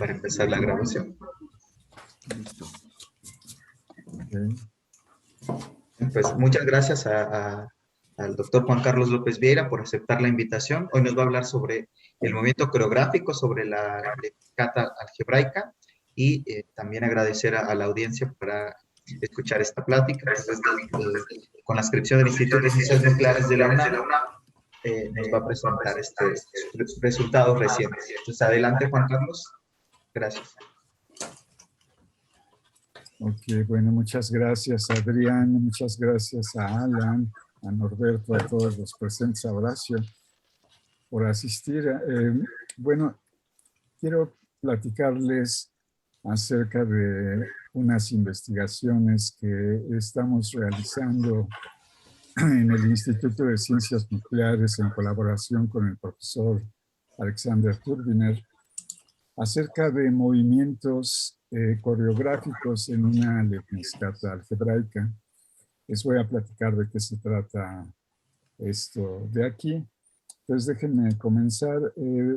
para empezar la grabación. Listo. Okay. Pues muchas gracias al doctor Juan Carlos López Vieira por aceptar la invitación. Hoy nos va a hablar sobre el movimiento coreográfico, sobre la lepniscata algebraica y también agradecer a la audiencia para escuchar esta plática. Entonces, con la inscripción del Instituto de Ciencias Nucleares de la UNAM, nos va a presentar resultados recientes. Entonces, adelante, Juan Carlos. Gracias. Ok, bueno, muchas gracias, Adrián, muchas gracias a Alan, a Norberto, a todos los presentes, a Horacio, por asistir. Bueno, quiero platicarles acerca de unas investigaciones que estamos realizando en el Instituto de Ciencias Nucleares en colaboración con el profesor Alexander Turbiner acerca de movimientos coreográficos en una lepniscata algebraica. Les voy a platicar de qué se trata esto de aquí. Entonces déjenme comenzar.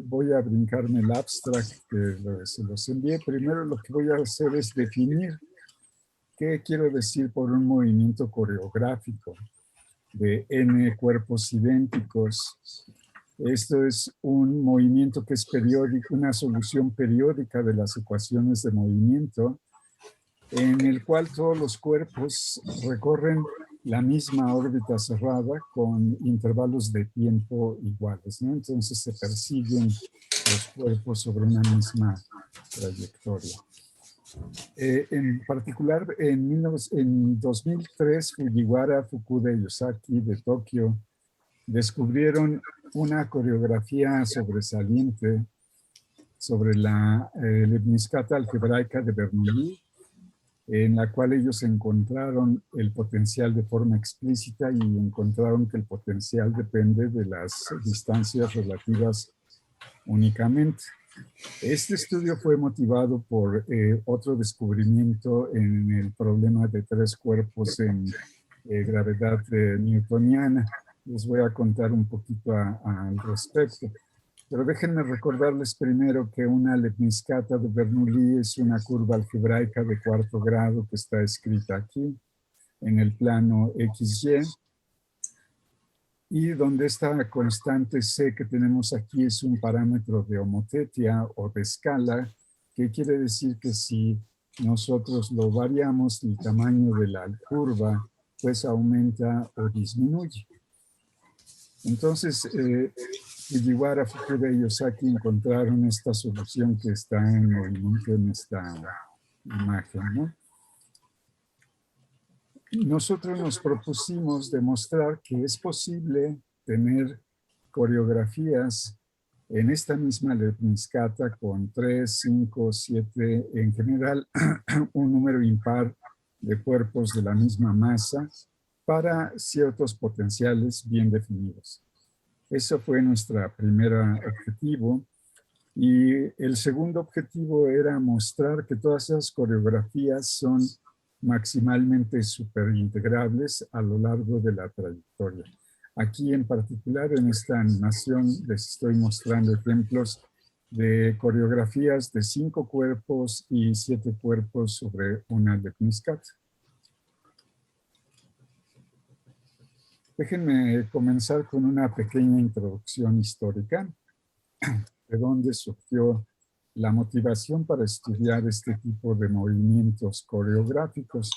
Voy a brincarme el abstract que se los envié. Primero lo que voy a hacer es definir qué quiero decir por un movimiento coreográfico de n cuerpos idénticos. Esto es un movimiento que es periódico, una solución periódica de las ecuaciones de movimiento, en el cual todos los cuerpos recorren la misma órbita cerrada con intervalos de tiempo iguales, ¿no? Entonces se persiguen los cuerpos sobre una misma trayectoria. En particular, en 2003, Fujiwara, Fukuda y Yosaki de Tokio descubrieron una coreografía sobresaliente sobre la lepniscata algebraica de Bernoulli, en la cual ellos encontraron el potencial de forma explícita y encontraron que el potencial depende de las distancias relativas únicamente. Este estudio fue motivado por otro descubrimiento en el problema de tres cuerpos en gravedad newtoniana. Les voy a contar un poquito al respecto. Pero déjenme recordarles primero que una lepniscata de Bernoulli es una curva algebraica de cuarto grado que está escrita aquí en el plano XY. Y donde esta constante C que tenemos aquí es un parámetro de homotetia o de escala, que quiere decir que si nosotros lo variamos, el tamaño de la curva pues aumenta o disminuye. Entonces, Fujiwara, Fukuda y Yosaki encontraron esta solución que está en movimiento en esta imagen, ¿no? Nosotros nos propusimos demostrar que es posible tener coreografías en esta misma lepniscata con 3, 5, 7, en general un número impar de cuerpos de la misma masa para ciertos potenciales bien definidos. Eso fue nuestro primer objetivo. Y el segundo objetivo era mostrar que todas esas coreografías son maximalmente superintegrables a lo largo de la trayectoria. Aquí en particular en esta animación les estoy mostrando ejemplos de coreografías de 5 cuerpos y 7 cuerpos sobre una lepniscata. Déjenme comenzar con una pequeña introducción histórica de dónde surgió la motivación para estudiar este tipo de movimientos coreográficos.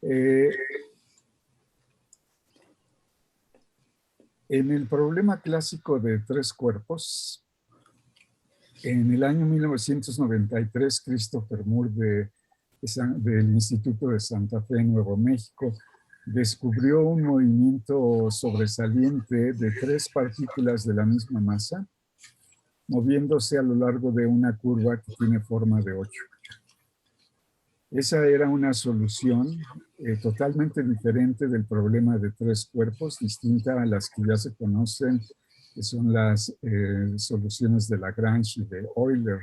En el problema clásico de tres cuerpos, en el año 1993, Christopher Moore del Instituto de Santa Fe, Nuevo México, descubrió un movimiento sobresaliente de 3 partículas de la misma masa, moviéndose a lo largo de una curva que tiene forma de 8. Esa era una solución totalmente diferente del problema de 3 cuerpos, distinta a las que ya se conocen, que son las soluciones de Lagrange y de Euler,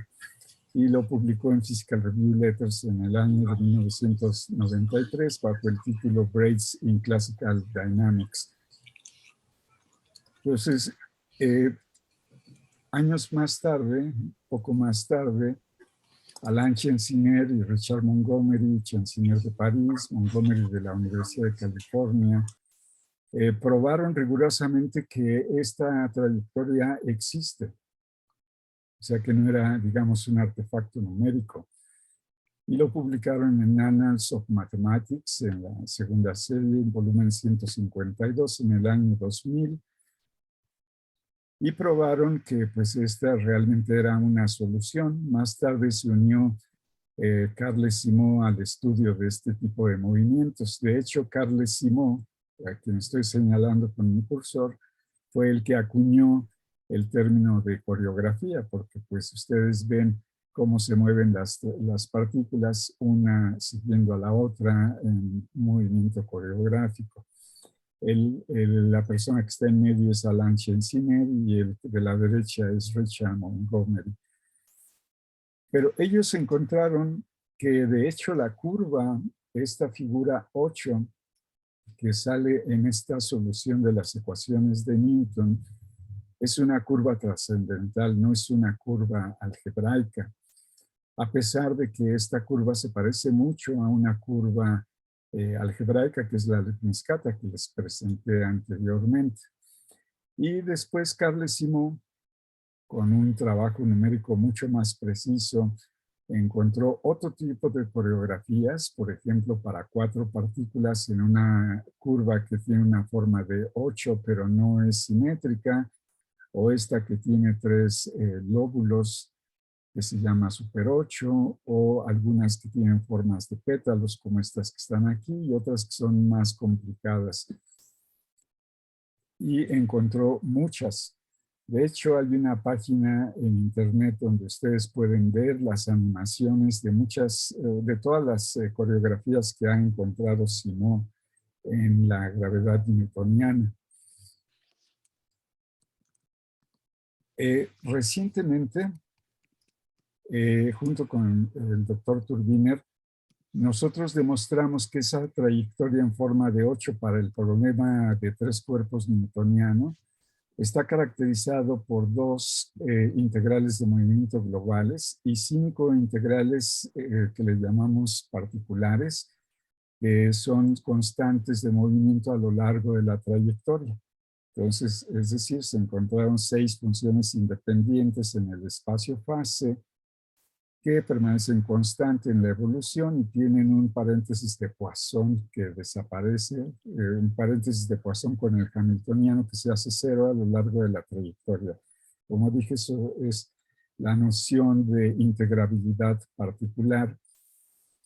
y lo publicó en Physical Review Letters en el año de 1993 bajo el título Breaks in Classical Dynamics. Entonces, años más tarde, poco más tarde, Alain Chensinger y Richard Montgomery, Chensinger de París, Montgomery de la Universidad de California, probaron rigurosamente que esta trayectoria existe. O sea que no era, digamos, un artefacto numérico. Y lo publicaron en Annals of Mathematics, en la segunda serie, en volumen 152, en el año 2000. Y probaron que pues esta realmente era una solución. Más tarde se unió Carles Simó al estudio de este tipo de movimientos. De hecho, Carles Simó, a quien estoy señalando con mi cursor, fue el que acuñó el término de coreografía, porque pues ustedes ven cómo se mueven las partículas, una siguiendo a la otra en movimiento coreográfico. La persona que está en medio es Alain Chensinger y el de la derecha es Richard Montgomery. Pero ellos encontraron que de hecho la curva, esta figura 8, que sale en esta solución de las ecuaciones de Newton, es una curva trascendental, no es una curva algebraica, a pesar de que esta curva se parece mucho a una curva algebraica, que es la Leibniz-Kata que les presenté anteriormente. Y después Carles Simó, con un trabajo numérico mucho más preciso, encontró otro tipo de coreografías, por ejemplo, para 4 partículas en una curva que tiene una forma de 8, pero no es simétrica, o esta que tiene 3 lóbulos, que se llama Super 8, o algunas que tienen formas de pétalos, como estas que están aquí, y otras que son más complicadas. Y encontró muchas. De hecho, hay una página en internet donde ustedes pueden ver las animaciones de de todas las coreografías que ha encontrado Simó en la gravedad newtoniana. Recientemente, junto con el doctor Turbiner, nosotros demostramos que esa trayectoria en forma de 8 para el problema de 3 cuerpos newtoniano está caracterizado por 2 integrales de movimiento globales y 5 integrales que le llamamos particulares, que son constantes de movimiento a lo largo de la trayectoria. Entonces, es decir, se encontraron 6 funciones independientes en el espacio-fase que permanecen constantes en la evolución y tienen un paréntesis de Poisson que desaparece, un paréntesis de Poisson con el hamiltoniano que se hace 0 a lo largo de la trayectoria. Como dije, eso es la noción de integrabilidad particular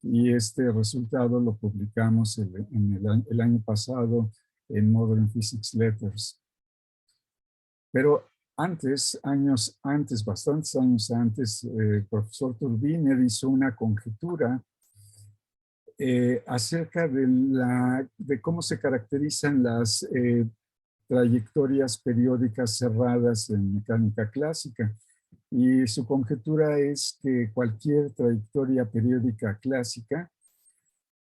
y este resultado lo publicamos el año pasado en Modern Physics Letters. Pero bastantes años antes, el profesor Turbiner hizo una conjetura acerca de cómo se caracterizan las trayectorias periódicas cerradas en mecánica clásica. Y su conjetura es que cualquier trayectoria periódica clásica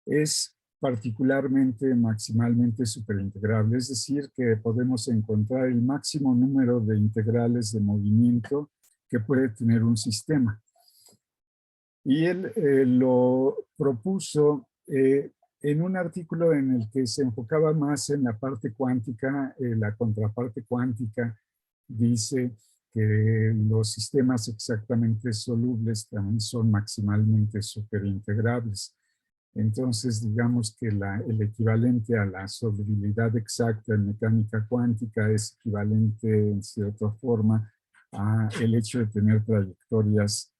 es particularmente maximalmente superintegrable, es decir, que podemos encontrar el máximo número de integrales de movimiento que puede tener un sistema. Y él lo propuso en un artículo en el que se enfocaba más en la parte cuántica. La contraparte cuántica dice que los sistemas exactamente solubles también son maximalmente superintegrables. Entonces, digamos que el equivalente a la solubilidad exacta en mecánica cuántica es equivalente, en cierta forma, a el hecho de tener trayectorias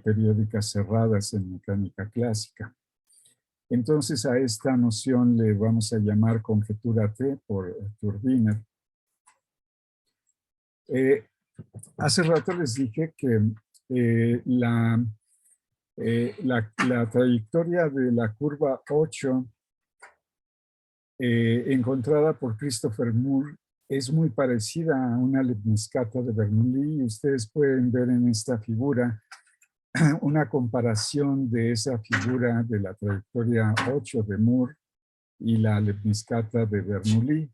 periódicas cerradas en mecánica clásica. Entonces, a esta noción le vamos a llamar conjetura T por Turbiner. Hace rato les dije que la trayectoria de la curva 8 encontrada por Christopher Moore es muy parecida a una Leibniz-Kata de Bernoulli, y ustedes pueden ver en esta figura una comparación de esa figura de la trayectoria 8 de Moore y la Leibniz-Kata de Bernoulli.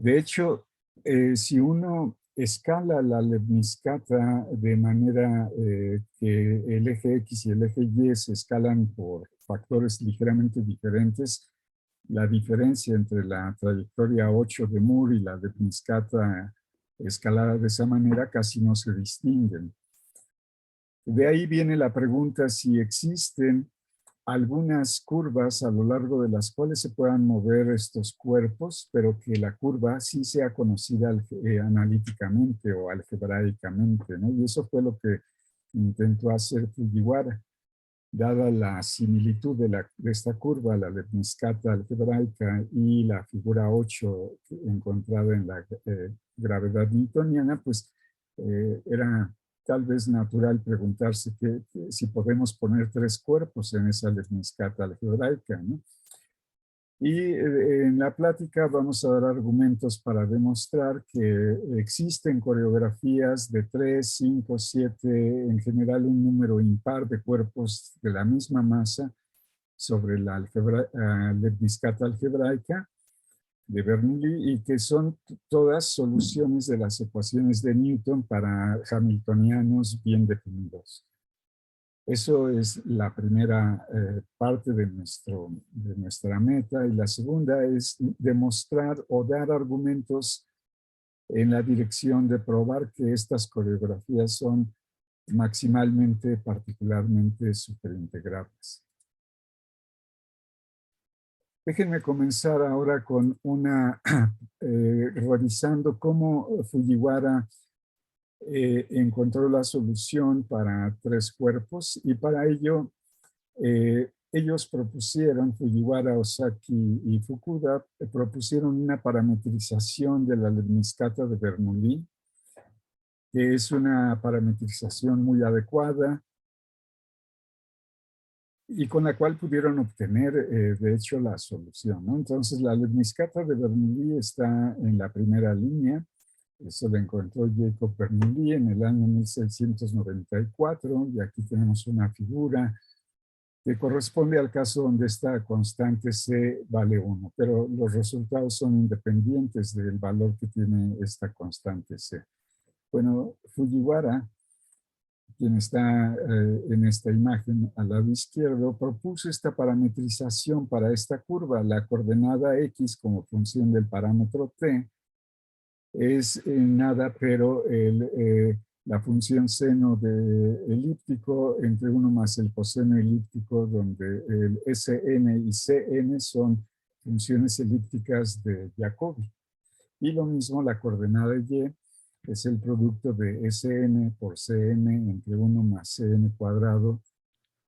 De hecho, si uno escala la lemniscata de manera que el eje X y el eje Y se escalan por factores ligeramente diferentes, la diferencia entre la trayectoria 8 de Moore y la lemniscata escalada de esa manera casi no se distinguen. De ahí viene la pregunta si existen algunas curvas a lo largo de las cuales se puedan mover estos cuerpos, pero que la curva sí sea conocida analíticamente o algebraicamente, ¿no? Y eso fue lo que intentó hacer Fujiwara. Dada la similitud de esta curva, la lemniscata algebraica y la figura 8 encontrada en la gravedad newtoniana, pues era tal vez natural preguntarse si podemos poner 3 cuerpos en esa lemniscata algebraica, ¿no? Y en la plática vamos a dar argumentos para demostrar que existen coreografías de 3, 5, 7, en general un número impar de cuerpos de la misma masa sobre la lemniscata algebraica de Bernoulli y que son todas soluciones de las ecuaciones de Newton para hamiltonianos bien definidos. Eso es la primera parte de nuestra meta, y la segunda es demostrar o dar argumentos en la dirección de probar que estas coreografías son maximalmente, particularmente superintegrables. Déjenme comenzar ahora con revisando cómo Fujiwara encontró la solución para 3 cuerpos, y para ello ellos propusieron, Fujiwara, Ozaki y Fukuda, propusieron una parametrización de la lemniscata de Bernoulli, que es una parametrización muy adecuada y con la cual pudieron obtener, de hecho, la solución, ¿no? Entonces, la lemniscata de Bernoulli está en la primera línea. Eso lo encontró Jacob Bernoulli en el año 1694, y aquí tenemos una figura que corresponde al caso donde esta constante C vale 1, pero los resultados son independientes del valor que tiene esta constante C. Bueno, Fujiwara, quien está en esta imagen al lado izquierdo, propuso esta parametrización para esta curva. La coordenada X como función del parámetro T es nada, pero la función seno de elíptico entre 1 más el coseno elíptico, donde el Sn y Cn son funciones elípticas de Jacobi. Y lo mismo la coordenada Y es el producto de Sn por Cn entre 1 más Cn cuadrado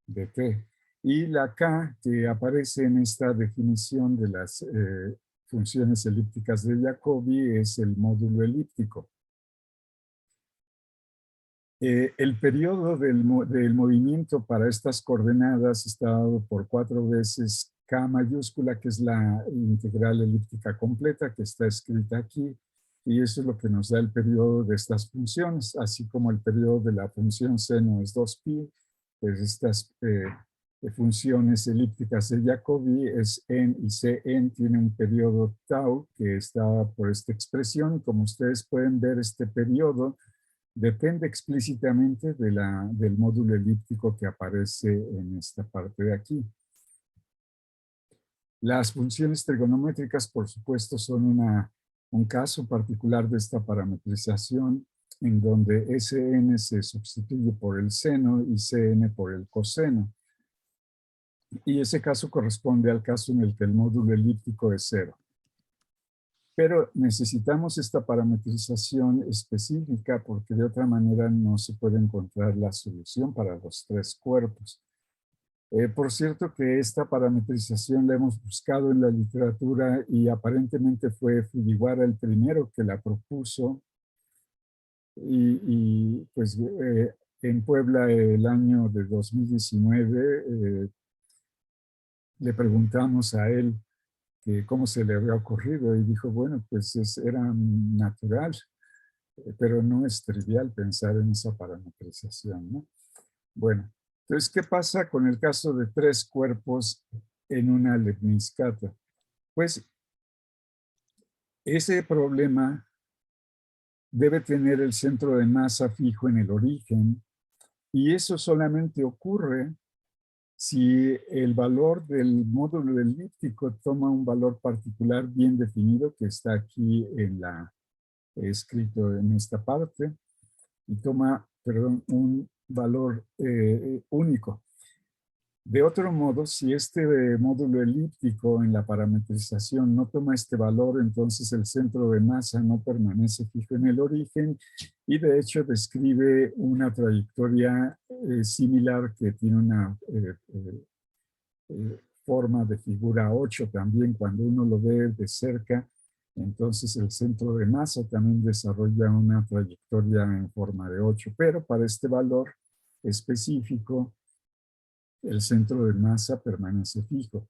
de T. Y la K que aparece en esta definición de las funciones elípticas de Jacobi es el módulo elíptico. El periodo del movimiento para estas coordenadas está dado por 4 veces K mayúscula, que es la integral elíptica completa que está escrita aquí, y eso es lo que nos da el periodo de estas funciones, así como el periodo de la función seno es 2pi, pues estas funciones elípticas de Jacobi es n y Cn tiene un periodo tau que está por esta expresión, y como ustedes pueden ver, este periodo depende explícitamente del módulo elíptico que aparece en esta parte de aquí. Las funciones trigonométricas, por supuesto, son un caso particular de esta parametrización, en donde Sn se sustituye por el seno y Cn por el coseno. Y ese caso corresponde al caso en el que el módulo elíptico es 0. Pero necesitamos esta parametrización específica porque de otra manera no se puede encontrar la solución para los 3 cuerpos. Por cierto que esta parametrización la hemos buscado en la literatura y aparentemente fue Fujiwara el primero que la propuso. Y pues en Puebla el año de 2019 le preguntamos a él que cómo se le había ocurrido, y dijo, bueno, pues era natural, pero no es trivial pensar en esa parametrización, ¿no? Bueno, entonces, ¿qué pasa con el caso de 3 cuerpos en una lemniscata? Pues ese problema debe tener el centro de masa fijo en el origen, y eso solamente ocurre si el valor del módulo elíptico toma un valor particular bien definido, que está aquí escrito en esta parte, y toma, perdón, un valor único. De otro modo, si este módulo elíptico en la parametrización no toma este valor, entonces el centro de masa no permanece fijo en el origen y de hecho describe una trayectoria similar que tiene una forma de figura 8 también. Cuando uno lo ve de cerca, entonces el centro de masa también desarrolla una trayectoria en forma de 8, pero para este valor específico, el centro de masa permanece fijo.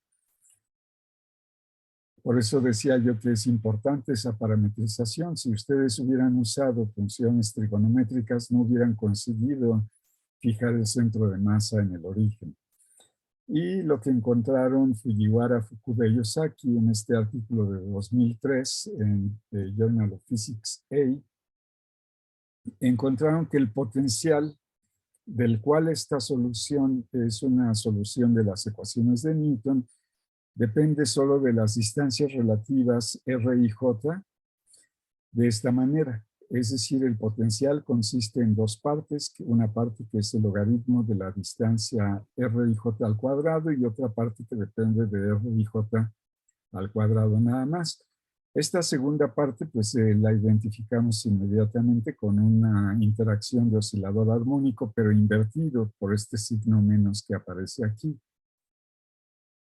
Por eso decía yo que es importante esa parametrización. Si ustedes hubieran usado funciones trigonométricas, no hubieran conseguido fijar el centro de masa en el origen. Y lo que encontraron Fujiwara, Fukuda y Ozaki en este artículo de 2003 en Journal of Physics A, encontraron que el potencial del cual esta solución es una solución de las ecuaciones de Newton, depende solo de las distancias relativas R y J de esta manera. Es decir, el potencial consiste en dos partes, una parte que es el logaritmo de la distancia R y J al cuadrado y otra parte que depende de R y J al cuadrado nada más. Esta segunda parte pues la identificamos inmediatamente con una interacción de oscilador armónico, pero invertido por este signo menos que aparece aquí.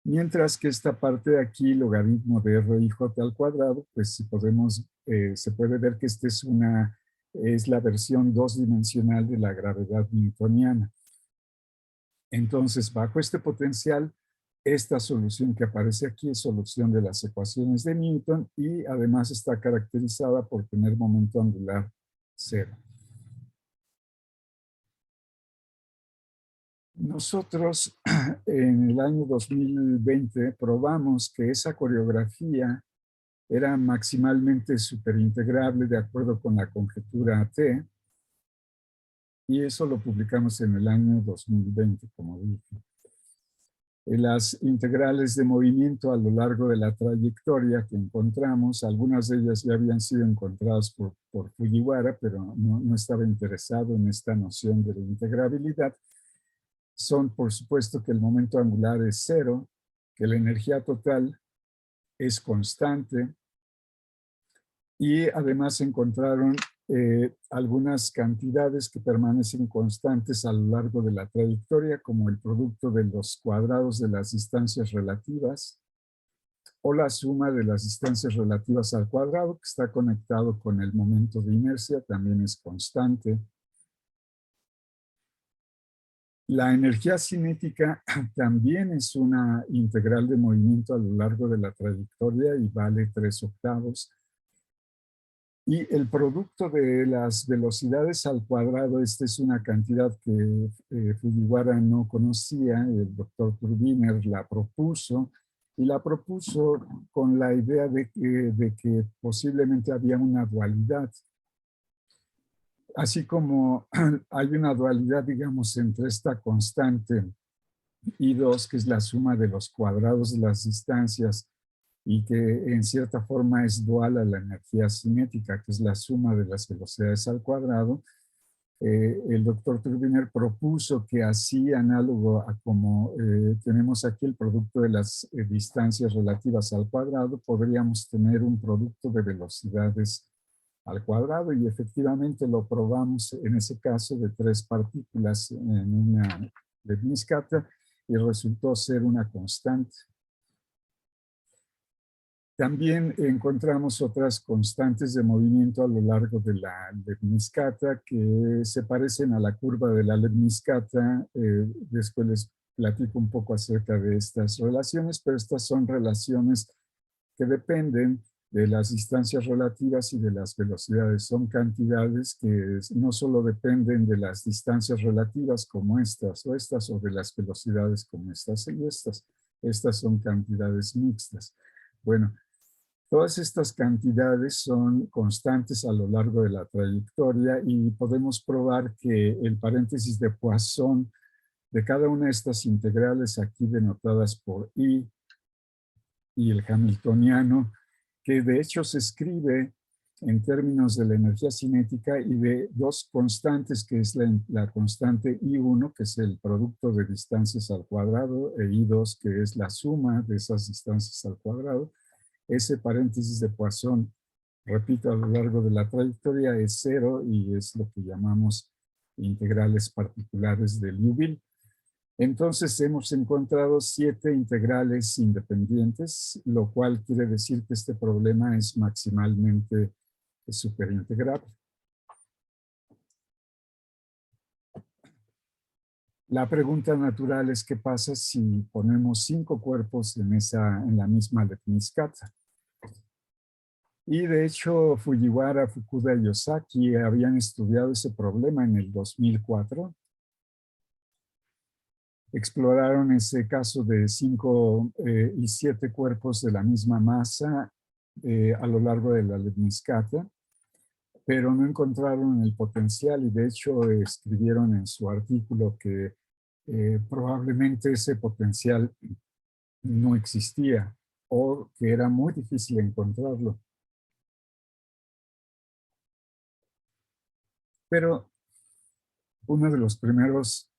Mientras que esta parte de aquí, logaritmo de R y J al cuadrado, pues si podemos, se puede ver que esta es la versión dos-dimensional de la gravedad newtoniana. Entonces, bajo este potencial, esta solución que aparece aquí es solución de las ecuaciones de Newton y además está caracterizada por tener momento angular cero. Nosotros en el año 2020 probamos que esa coreografía era maximalmente superintegrable de acuerdo con la conjetura T, y eso lo publicamos en el año 2020, como dije. Las integrales de movimiento a lo largo de la trayectoria que encontramos, algunas de ellas ya habían sido encontradas por Fujiwara, pero no estaba interesado en esta noción de la integrabilidad. Son, por supuesto, que el momento angular es cero, que la energía total es constante y además encontraron algunas cantidades que permanecen constantes a lo largo de la trayectoria, como el producto de los cuadrados de las distancias relativas o la suma de las distancias relativas al cuadrado, que está conectado con el momento de inercia, también es constante. La energía cinética también es una integral de movimiento a lo largo de la trayectoria y vale 3/8. Y el producto de las velocidades al cuadrado, esta es una cantidad que Fujiwara no conocía, el doctor Turbiner la propuso, y la propuso con la idea de que posiblemente había una dualidad. Así como hay una dualidad, digamos, entre esta constante I2, que es la suma de los cuadrados de las distancias, y que en cierta forma es dual a la energía cinética, que es la suma de las velocidades al cuadrado, el doctor Turbiner propuso que así, análogo a como tenemos aquí el producto de las distancias relativas al cuadrado, podríamos tener un producto de velocidades al cuadrado, y efectivamente lo probamos en ese caso de 3 partículas en una lemniscata y resultó ser una constante. También encontramos otras constantes de movimiento a lo largo de la lemniscata que se parecen a la curva de la lemniscata. Después les platico un poco acerca de estas relaciones, pero estas son relaciones que dependen de las distancias relativas y de las velocidades. Son cantidades que no solo dependen de las distancias relativas como estas, o de las velocidades como estas y estas. Estas son cantidades mixtas. Bueno, Todas estas cantidades son constantes a lo largo de la trayectoria y podemos probar que el paréntesis de Poisson de cada una de estas integrales aquí denotadas por I y el hamiltoniano, que de hecho se escribe en términos de la energía cinética y de dos constantes, que es la constante I1, que es el producto de distancias al cuadrado, e I2, que es la suma de esas distancias al cuadrado. Ese paréntesis de Poisson, repito, a lo largo de la trayectoria es cero y es lo que llamamos integrales particulares de Liouville. Entonces hemos encontrado 7 integrales independientes, lo cual quiere decir que este problema es maximalmente superintegrable. La pregunta natural es qué pasa si ponemos 5 cuerpos en la misma lepniscata. Y de hecho Fujiwara, Fukuda y Ozaki habían estudiado ese problema en el 2004. Exploraron ese caso de 5 y 7 cuerpos de la misma masa a lo largo de la lepniscata, pero no encontraron el potencial y de hecho escribieron en su artículo que probablemente ese potencial no existía o que era muy difícil encontrarlo. Pero uno de los primeros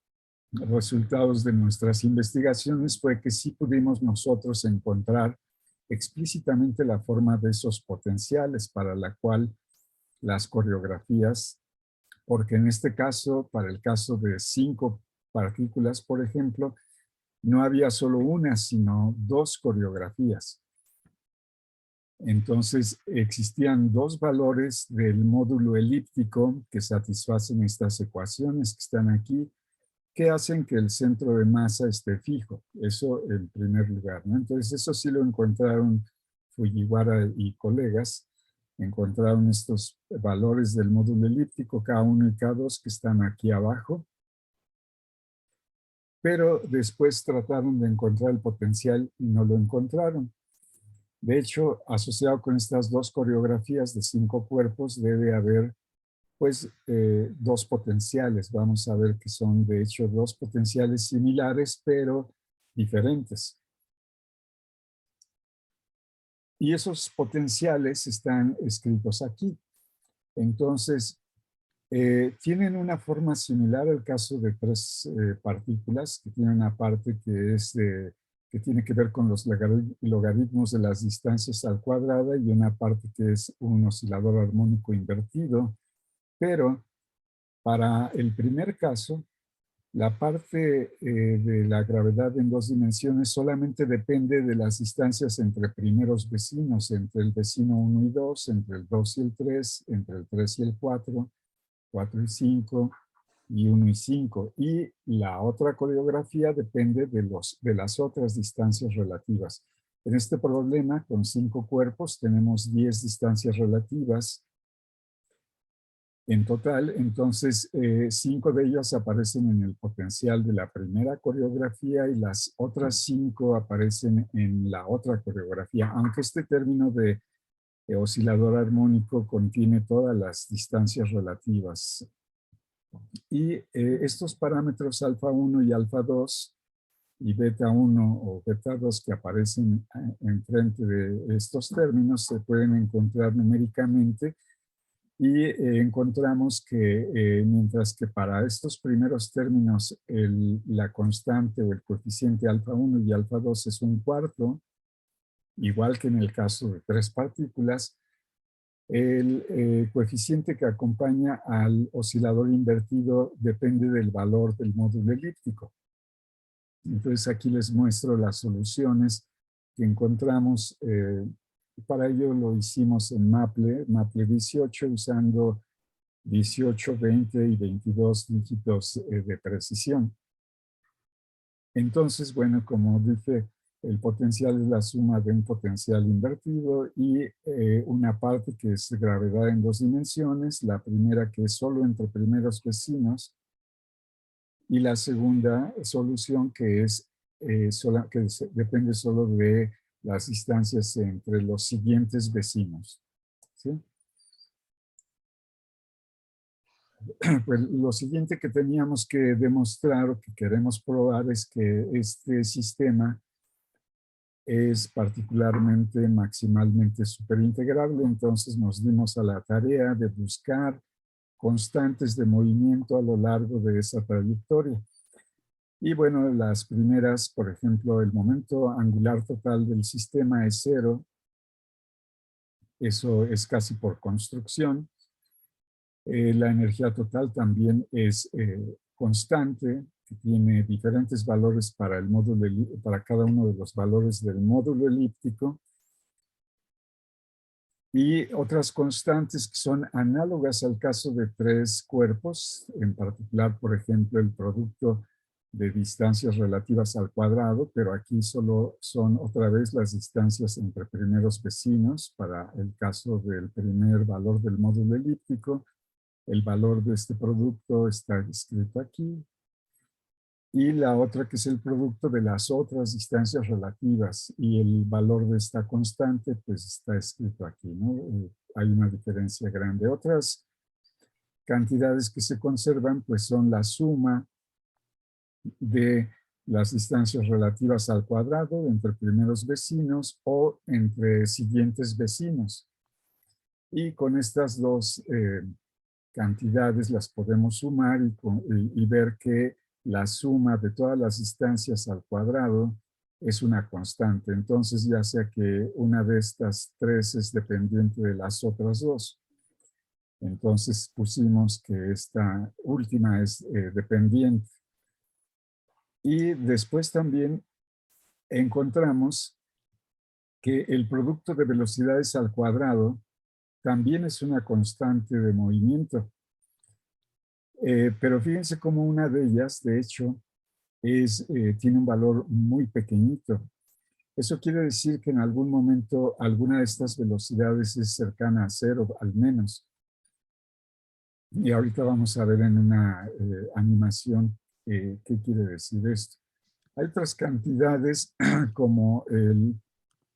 resultados de nuestras investigaciones fue que sí pudimos nosotros encontrar explícitamente la forma de esos potenciales para la cual las coreografías, porque en este caso, para el caso de 5 partículas, por ejemplo, no había solo una, sino 2 coreografías. Entonces, existían 2 valores del módulo elíptico que satisfacen estas ecuaciones que están aquí, que hacen que el centro de masa esté fijo. Eso en primer lugar, ¿no? Entonces, eso sí lo encontraron Fujiwara y colegas. Encontraron estos valores del módulo elíptico K1 y K2 que están aquí abajo. Pero después trataron de encontrar el potencial y no lo encontraron. De hecho, asociado con estas 2 coreografías de 5 cuerpos, debe haber pues 2 potenciales. Vamos a ver que son de hecho 2 potenciales similares, pero diferentes. Y esos potenciales están escritos aquí. Entonces, tienen una forma similar al caso de 3 partículas, que tienen una parte que tiene que ver con los logaritmos de las distancias al cuadrado y una parte que es un oscilador armónico invertido. Pero para el primer caso, la parte de la gravedad en 2 dimensiones solamente depende de las distancias entre primeros vecinos, entre el vecino 1 y 2, entre el 2 y el 3, entre el 3 y el 4, 4 y 5, y 1 y 5. Y la otra coreografía depende de las otras distancias relativas. En este problema, con 5 cuerpos, tenemos 10 distancias relativas en total. Entonces, 5 de ellas aparecen en el potencial de la primera coreografía y las otras 5 aparecen en la otra coreografía, aunque este término de oscilador armónico contiene todas las distancias relativas. Y estos parámetros alfa 1 y alfa 2 y beta 1 o beta 2 que aparecen enfrente de estos términos se pueden encontrar numéricamente. Y encontramos que mientras que para estos primeros términos la constante o el coeficiente alfa 1 y alfa 2 es 1/4, igual que en el caso de 3 partículas, el coeficiente que acompaña al oscilador invertido depende del valor del módulo elíptico. Entonces aquí les muestro las soluciones que encontramos. Para ello lo hicimos en Maple 18 usando 18, 20 y 22 dígitos de precisión. Entonces, bueno, como dije, el potencial es la suma de un potencial invertido y una parte que es gravedad en 2 dimensiones, la primera que es solo entre primeros vecinos y la segunda solución que es depende solo de las distancias entre los siguientes vecinos. ¿Sí? Pues lo siguiente que teníamos que demostrar o que queremos probar es que este sistema es particularmente maximalmente superintegrable. Entonces nos dimos a la tarea de buscar constantes de movimiento a lo largo de esa trayectoria. Y bueno, las primeras, por ejemplo, el momento angular total del sistema es 0. Eso es casi por construcción. La energía total también es constante, que tiene diferentes valores para el módulo, para cada uno de los valores del módulo elíptico. Y otras constantes que son análogas al caso de tres cuerpos, en particular, por ejemplo, el producto de distancias relativas al cuadrado, pero aquí solo son otra vez las distancias entre primeros vecinos para el caso del primer valor del módulo elíptico. El valor de este producto está escrito aquí. Y la otra que es el producto de las otras distancias relativas, y el valor de esta constante pues está escrito aquí, ¿no? Hay una diferencia grande. Otras cantidades que se conservan pues son la suma de las distancias relativas al cuadrado entre primeros vecinos o entre siguientes vecinos. Y con estas dos cantidades las podemos sumar y ver que la suma de todas las distancias al cuadrado es una constante. Entonces, ya sea que una de estas tres es dependiente de las otras dos. Entonces, pusimos que esta última es dependiente. Y después también encontramos que el producto de velocidades al cuadrado también es una constante de movimiento. Pero fíjense cómo una de ellas, de hecho, tiene un valor muy pequeñito. Eso quiere decir que en algún momento alguna de estas velocidades es cercana a 0, al menos. Y ahorita vamos a ver en una animación qué quiere decir esto. Hay otras cantidades como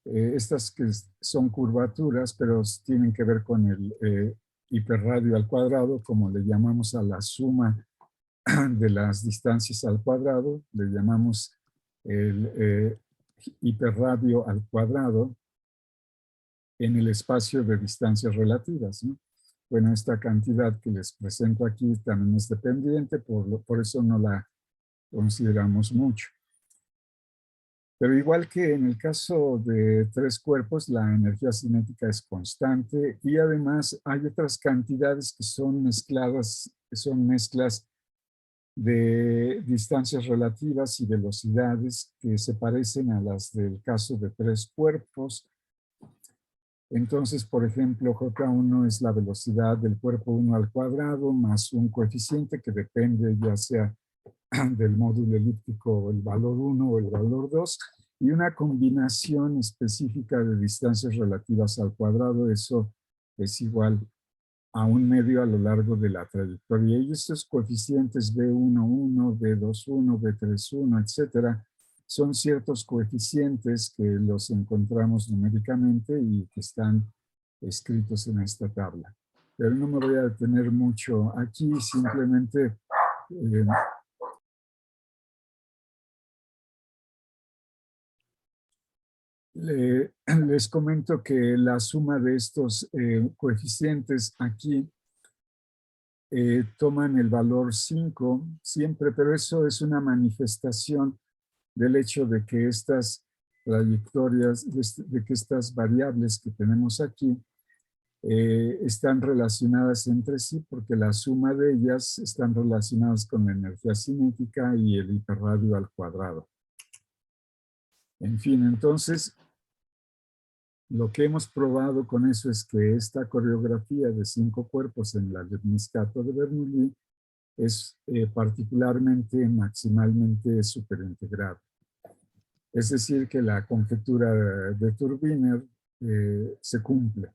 estas que son curvaturas, pero tienen que ver con el hiperradio al cuadrado, como le llamamos a la suma de las distancias al cuadrado, le llamamos el hiperradio al cuadrado en el espacio de distancias relativas, ¿no? Bueno, esta cantidad que les presento aquí también es dependiente, por eso no la consideramos mucho. Pero igual que en el caso de tres cuerpos, la energía cinética es constante y además hay otras cantidades que son mezcladas, que son mezclas de distancias relativas y velocidades que se parecen a las del caso de tres cuerpos. Entonces, por ejemplo, J1 es la velocidad del cuerpo 1 al cuadrado más un coeficiente que depende ya sea del módulo elíptico, el valor 1 o el valor 2, y una combinación específica de distancias relativas al cuadrado, eso es igual a un medio a lo largo de la trayectoria. Y estos coeficientes B11, B21, B31, etcétera, son ciertos coeficientes que los encontramos numéricamente y que están escritos en esta tabla. Pero no me voy a detener mucho aquí, simplemente les comento que la suma de estos coeficientes aquí toman el valor 5 siempre, pero eso es una manifestación del hecho de que estas trayectorias, de que estas variables que tenemos aquí están relacionadas entre sí porque la suma de ellas están relacionadas con la energía cinética y el hiperradio al cuadrado. En fin, entonces, lo que hemos probado con eso es que esta coreografía de 5 cuerpos en la lemniscato de Bernoulli es particularmente maximalmente superintegrada. Es decir, que la conjetura de Turbiner se cumple.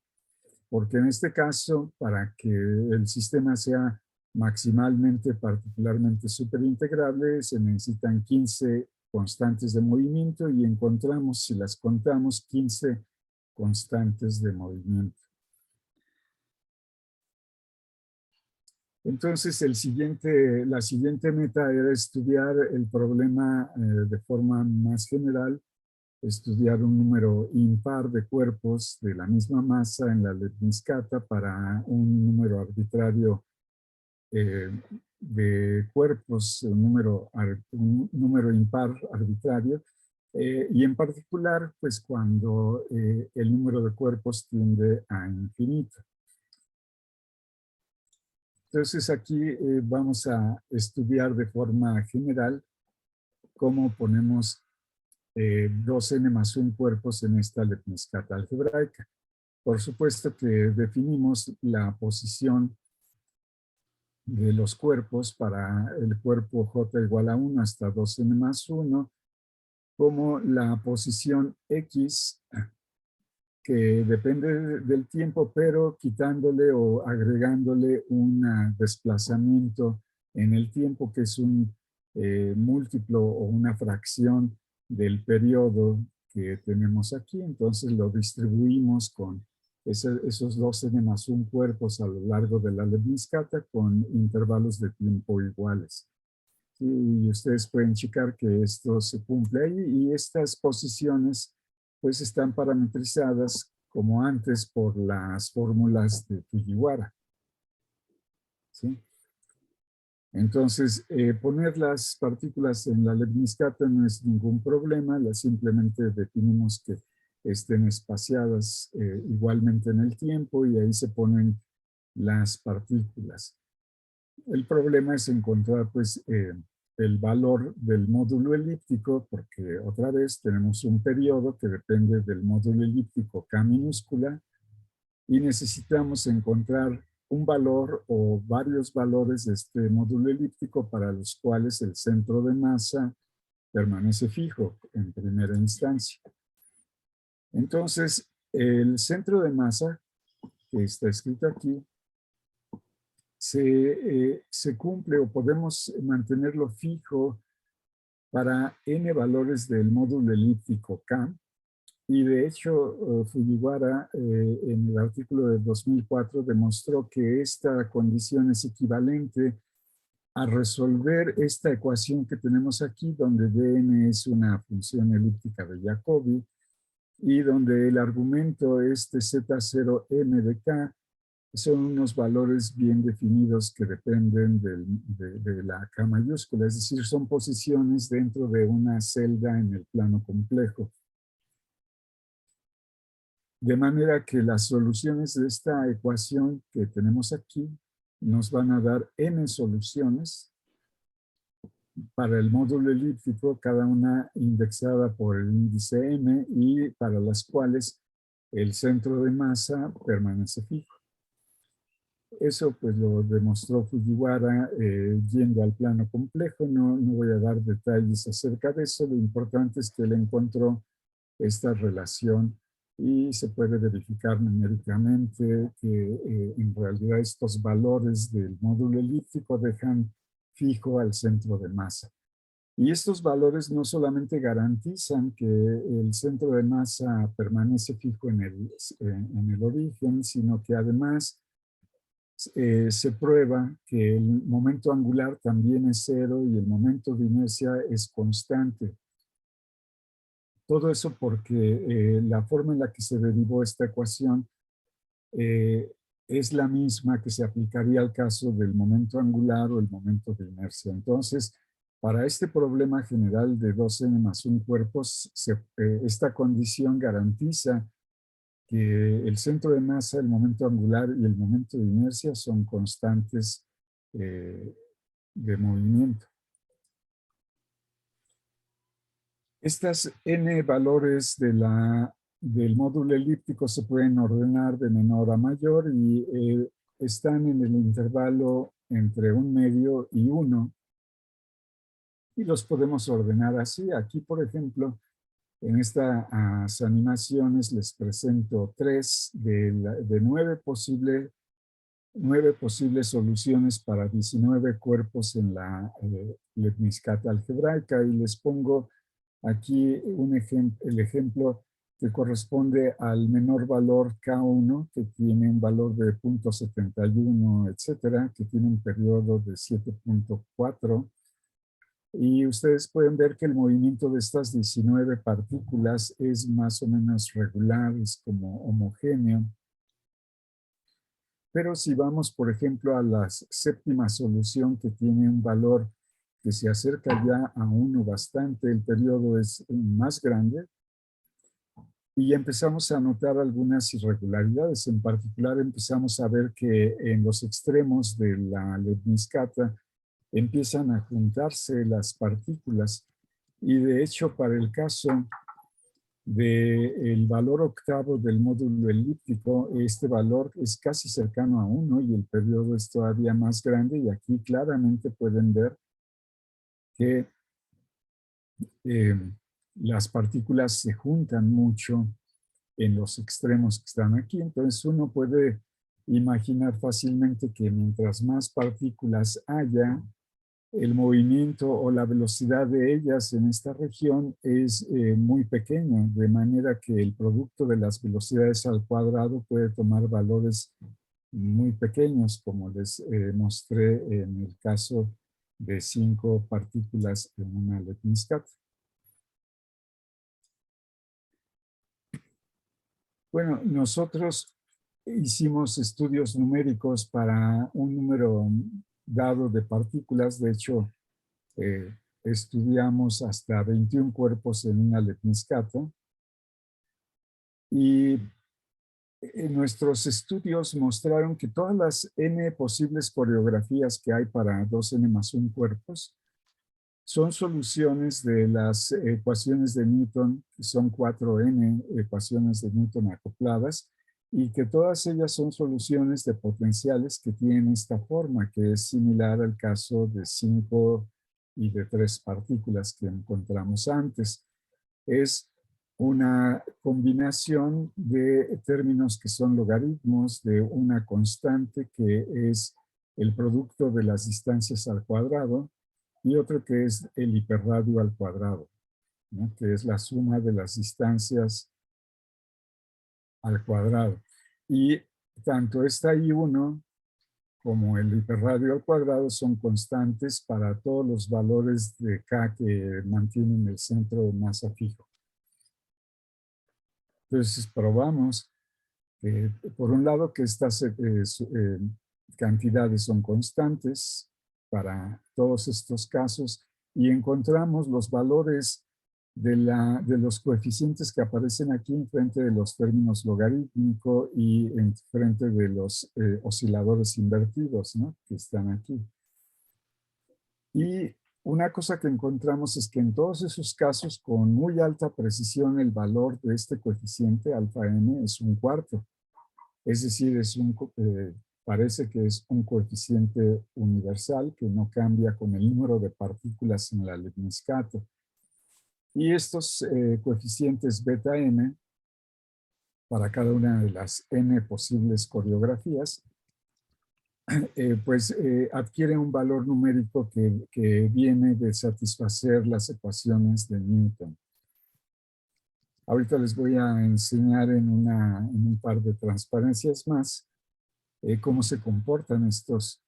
Porque en este caso, para que el sistema sea maximalmente, particularmente superintegrable, se necesitan 15 constantes de movimiento y encontramos, si las contamos, 15 constantes de movimiento. Entonces, la siguiente meta era estudiar el problema de forma más general, estudiar un número impar de cuerpos de la misma masa en la lepniscata para un número arbitrario de cuerpos, un número impar arbitrario, y en particular, pues cuando el número de cuerpos tiende a infinito. Entonces aquí vamos a estudiar de forma general cómo ponemos 2n más 1 cuerpos en esta lepniscata algebraica. Por supuesto que definimos la posición de los cuerpos para el cuerpo j igual a 1 hasta 2n más 1 como la posición x que depende del tiempo, pero quitándole o agregándole un desplazamiento en el tiempo que es un múltiplo o una fracción del periodo que tenemos aquí. Entonces lo distribuimos con esos 2n más 1 cuerpos a lo largo de la lepniscata con intervalos de tiempo iguales. Y ustedes pueden checar que esto se cumple ahí y estas posiciones pues están parametrizadas como antes por las fórmulas de Fujiwara. ¿Sí? Entonces, poner las partículas en la lepniscata no es ningún problema, simplemente definimos que estén espaciadas igualmente en el tiempo y ahí se ponen las partículas. El problema es encontrar pues el valor del módulo elíptico, porque otra vez tenemos un periodo que depende del módulo elíptico K minúscula y necesitamos encontrar un valor o varios valores de este módulo elíptico para los cuales el centro de masa permanece fijo en primera instancia. Entonces, el centro de masa, que está escrito aquí, se cumple o podemos mantenerlo fijo para n valores del módulo elíptico K. Y de hecho, Fujiwara en el artículo de 2004 demostró que esta condición es equivalente a resolver esta ecuación que tenemos aquí, donde Dn es una función elíptica de Jacobi y donde el argumento es de Z0m de K, son unos valores bien definidos que dependen de la K mayúscula, es decir, son posiciones dentro de una celda en el plano complejo. De manera que las soluciones de esta ecuación que tenemos aquí nos van a dar n soluciones para el módulo elíptico, cada una indexada por el índice m y para las cuales el centro de masa permanece fijo. Eso pues lo demostró Fujiwara yendo al plano complejo. No voy a dar detalles acerca de eso. Lo importante es que él encontró esta relación y se puede verificar numéricamente que en realidad estos valores del módulo elíptico dejan fijo al centro de masa. Y estos valores no solamente garantizan que el centro de masa permanece fijo en el origen, sino que además se prueba que el momento angular también es cero y el momento de inercia es constante. Todo eso porque la forma en la que se derivó esta ecuación es la misma que se aplicaría al caso del momento angular o el momento de inercia. Entonces, para este problema general de 2n más 1 cuerpos, esta condición garantiza que el centro de masa, el momento angular y el momento de inercia son constantes de movimiento. Estas n valores del módulo elíptico se pueden ordenar de menor a mayor y están en el intervalo entre 1 medio y 1. Y los podemos ordenar así. Aquí, por ejemplo, en estas animaciones les presento 3 de 9 posibles soluciones para 19 cuerpos en la lepniscata algebraica y les pongo Aquí el ejemplo que corresponde al menor valor K1, que tiene un valor de 0.71, etcétera, que tiene un periodo de 7.4. Y ustedes pueden ver que el movimiento de estas 19 partículas es más o menos regular, es como homogéneo. Pero si vamos, por ejemplo, a la séptima solución, que tiene un valor que se acerca ya a 1 bastante, el periodo es más grande, y empezamos a notar algunas irregularidades. En particular, empezamos a ver que en los extremos de la lemniscata empiezan a juntarse las partículas, y de hecho, para el caso del valor octavo del módulo elíptico, este valor es casi cercano a 1 y el periodo es todavía más grande, y aquí claramente pueden ver que las partículas se juntan mucho en los extremos que están aquí. Entonces uno puede imaginar fácilmente que mientras más partículas haya, el movimiento o la velocidad de ellas en esta región es muy pequeño, de manera que el producto de las velocidades al cuadrado puede tomar valores muy pequeños, como les mostré en el caso de 5 partículas en una lemniscata. Bueno, nosotros hicimos estudios numéricos para un número dado de partículas. De hecho, estudiamos hasta 21 cuerpos en una lemniscata. Y nuestros estudios mostraron que todas las n posibles coreografías que hay para 2n+1 cuerpos son soluciones de las ecuaciones de Newton, que son 4n ecuaciones de Newton acopladas, y que todas ellas son soluciones de potenciales que tienen esta forma, que es similar al caso de 5 y de 3 partículas que encontramos antes. Es una combinación de términos que son logaritmos de una constante que es el producto de las distancias al cuadrado, y otro que es el hiperradio al cuadrado, ¿no? Que es la suma de las distancias al cuadrado. Y tanto esta I1 como el hiperradio al cuadrado son constantes para todos los valores de K que mantienen el centro de masa fijo. Entonces probamos, por un lado, que estas cantidades son constantes para todos estos casos, y encontramos los valores de los coeficientes que aparecen aquí en frente de los términos logarítmico y en frente de los osciladores invertidos, ¿no?, que están aquí. Y una cosa que encontramos es que en todos esos casos, con muy alta precisión, el valor de este coeficiente alfa n es 1/4. Es decir, parece que es un coeficiente universal que no cambia con el número de partículas en la lemniscata. Y estos coeficientes beta m, para cada una de las n posibles coreografías, adquiere un valor numérico que viene de satisfacer las ecuaciones de Newton. Ahorita les voy a enseñar en un par de transparencias más cómo se comportan estos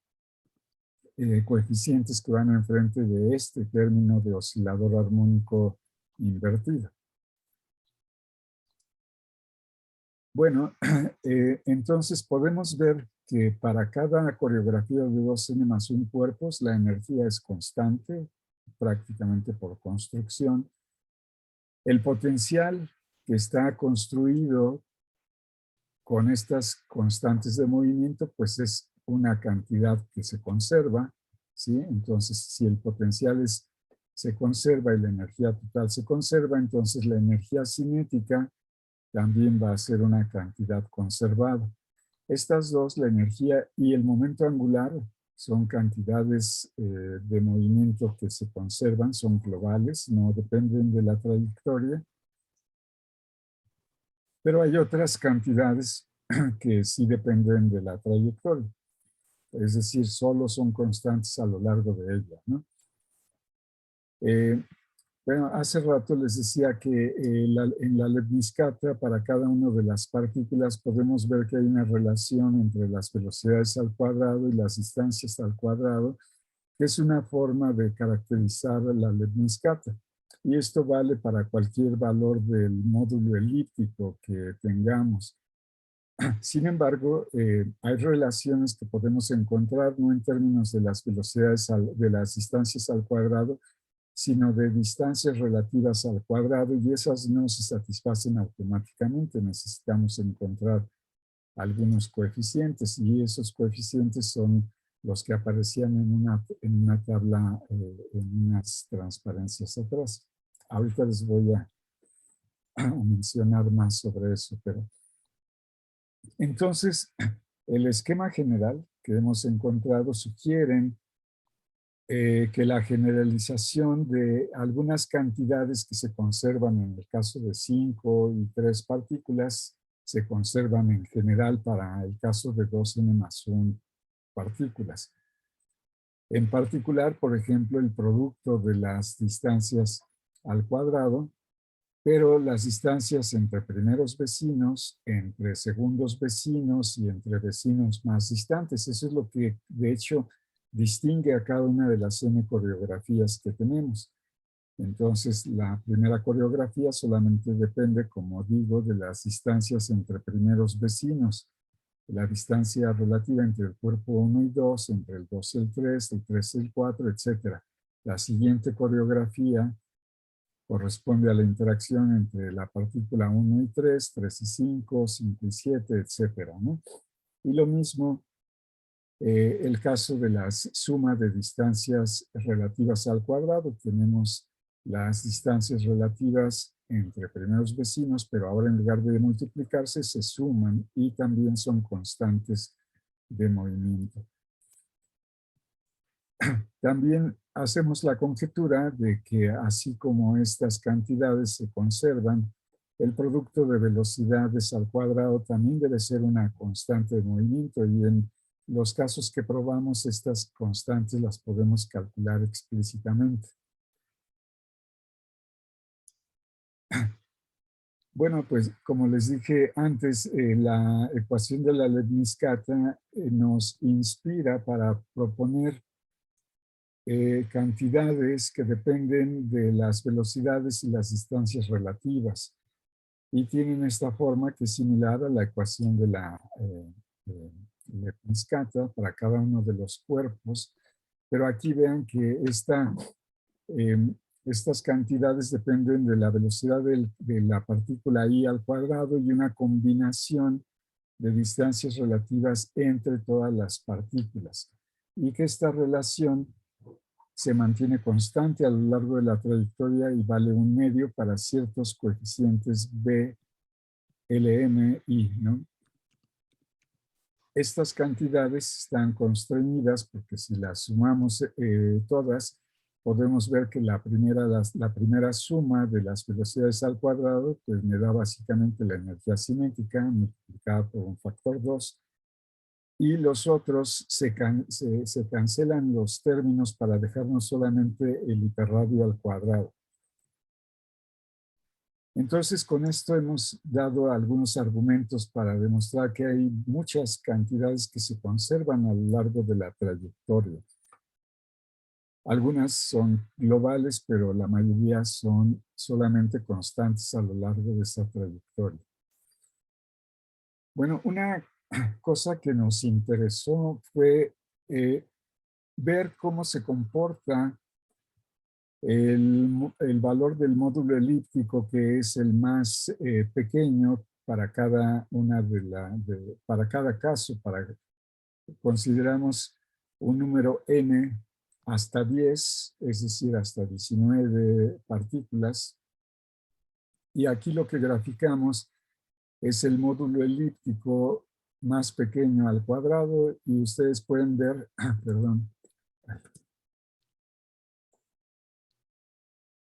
coeficientes que van enfrente de este término de oscilador armónico invertido. Bueno, entonces podemos ver que para cada coreografía de 2n+1 cuerpos, la energía es constante, prácticamente por construcción. El potencial que está construido con estas constantes de movimiento, pues es una cantidad que se conserva, ¿sí? Entonces, si el potencial se conserva y la energía total se conserva, entonces la energía cinética también va a ser una cantidad conservada. Estas dos, la energía y el momento angular, son cantidades de movimiento que se conservan, son globales, no dependen de la trayectoria. Pero hay otras cantidades que sí dependen de la trayectoria. Es decir, solo son constantes a lo largo de ella, ¿no? Bueno, hace rato les decía que en la lemniscata, para cada una de las partículas, podemos ver que hay una relación entre las velocidades al cuadrado y las distancias al cuadrado, que es una forma de caracterizar la lemniscata. Y esto vale para cualquier valor del módulo elíptico que tengamos. Sin embargo, hay relaciones que podemos encontrar no en términos de las velocidades, de las distancias al cuadrado, sino de distancias relativas al cuadrado, y esas no se satisfacen automáticamente. Necesitamos encontrar algunos coeficientes, y esos coeficientes son los que aparecían en una tabla, en unas transparencias atrás. Ahorita les voy a mencionar más sobre eso, pero entonces el esquema general que hemos encontrado sugieren que la generalización de algunas cantidades que se conservan en el caso de 5 y 3 partículas se conservan en general para el caso de 2n+1 partículas. En particular, por ejemplo, el producto de las distancias al cuadrado, pero las distancias entre primeros vecinos, entre segundos vecinos y entre vecinos más distantes. Eso es lo que, de hecho, distingue a cada una de las n coreografías que tenemos. Entonces, la primera coreografía solamente depende, como digo, de las distancias entre primeros vecinos. La distancia relativa entre el cuerpo 1 y 2, entre el 2 y el 3 y el 4, etc. La siguiente coreografía corresponde a la interacción entre la partícula 1 y 3, 3 y 5, 5 y 7, etc., ¿no? Y lo mismo el caso de la suma de distancias relativas al cuadrado. Tenemos las distancias relativas entre primeros vecinos, pero ahora en lugar de multiplicarse se suman y también son constantes de movimiento. También hacemos la conjetura de que así como estas cantidades se conservan, el producto de velocidades al cuadrado también debe ser una constante de movimiento, y en los casos que probamos, estas constantes las podemos calcular explícitamente. Bueno, pues como les dije antes, la ecuación de la lemniscata nos inspira para proponer cantidades que dependen de las velocidades y las distancias relativas, y tienen esta forma que es similar a la ecuación de la lemniscata para cada uno de los cuerpos, pero aquí vean que estas cantidades dependen de la velocidad de la partícula i al cuadrado y una combinación de distancias relativas entre todas las partículas, y que esta relación se mantiene constante a lo largo de la trayectoria y vale 1/2 para ciertos coeficientes b, lm, i, ¿no? Estas cantidades están constreñidas porque si las sumamos todas, podemos ver que la primera suma de las velocidades al cuadrado pues me da básicamente la energía cinética multiplicada por un factor 2, y los otros se cancelan los términos para dejarnos solamente el hiperradio al cuadrado. Entonces, con esto hemos dado algunos argumentos para demostrar que hay muchas cantidades que se conservan a lo largo de la trayectoria. Algunas son globales, pero la mayoría son solamente constantes a lo largo de esa trayectoria. Bueno, una cosa que nos interesó fue ver cómo se comporta el valor del módulo elíptico, que es el más pequeño para cada para cada caso. Consideramos un número n hasta 10, es decir, hasta 19 partículas. Y aquí lo que graficamos es el módulo elíptico más pequeño al cuadrado, y ustedes pueden ver, perdón,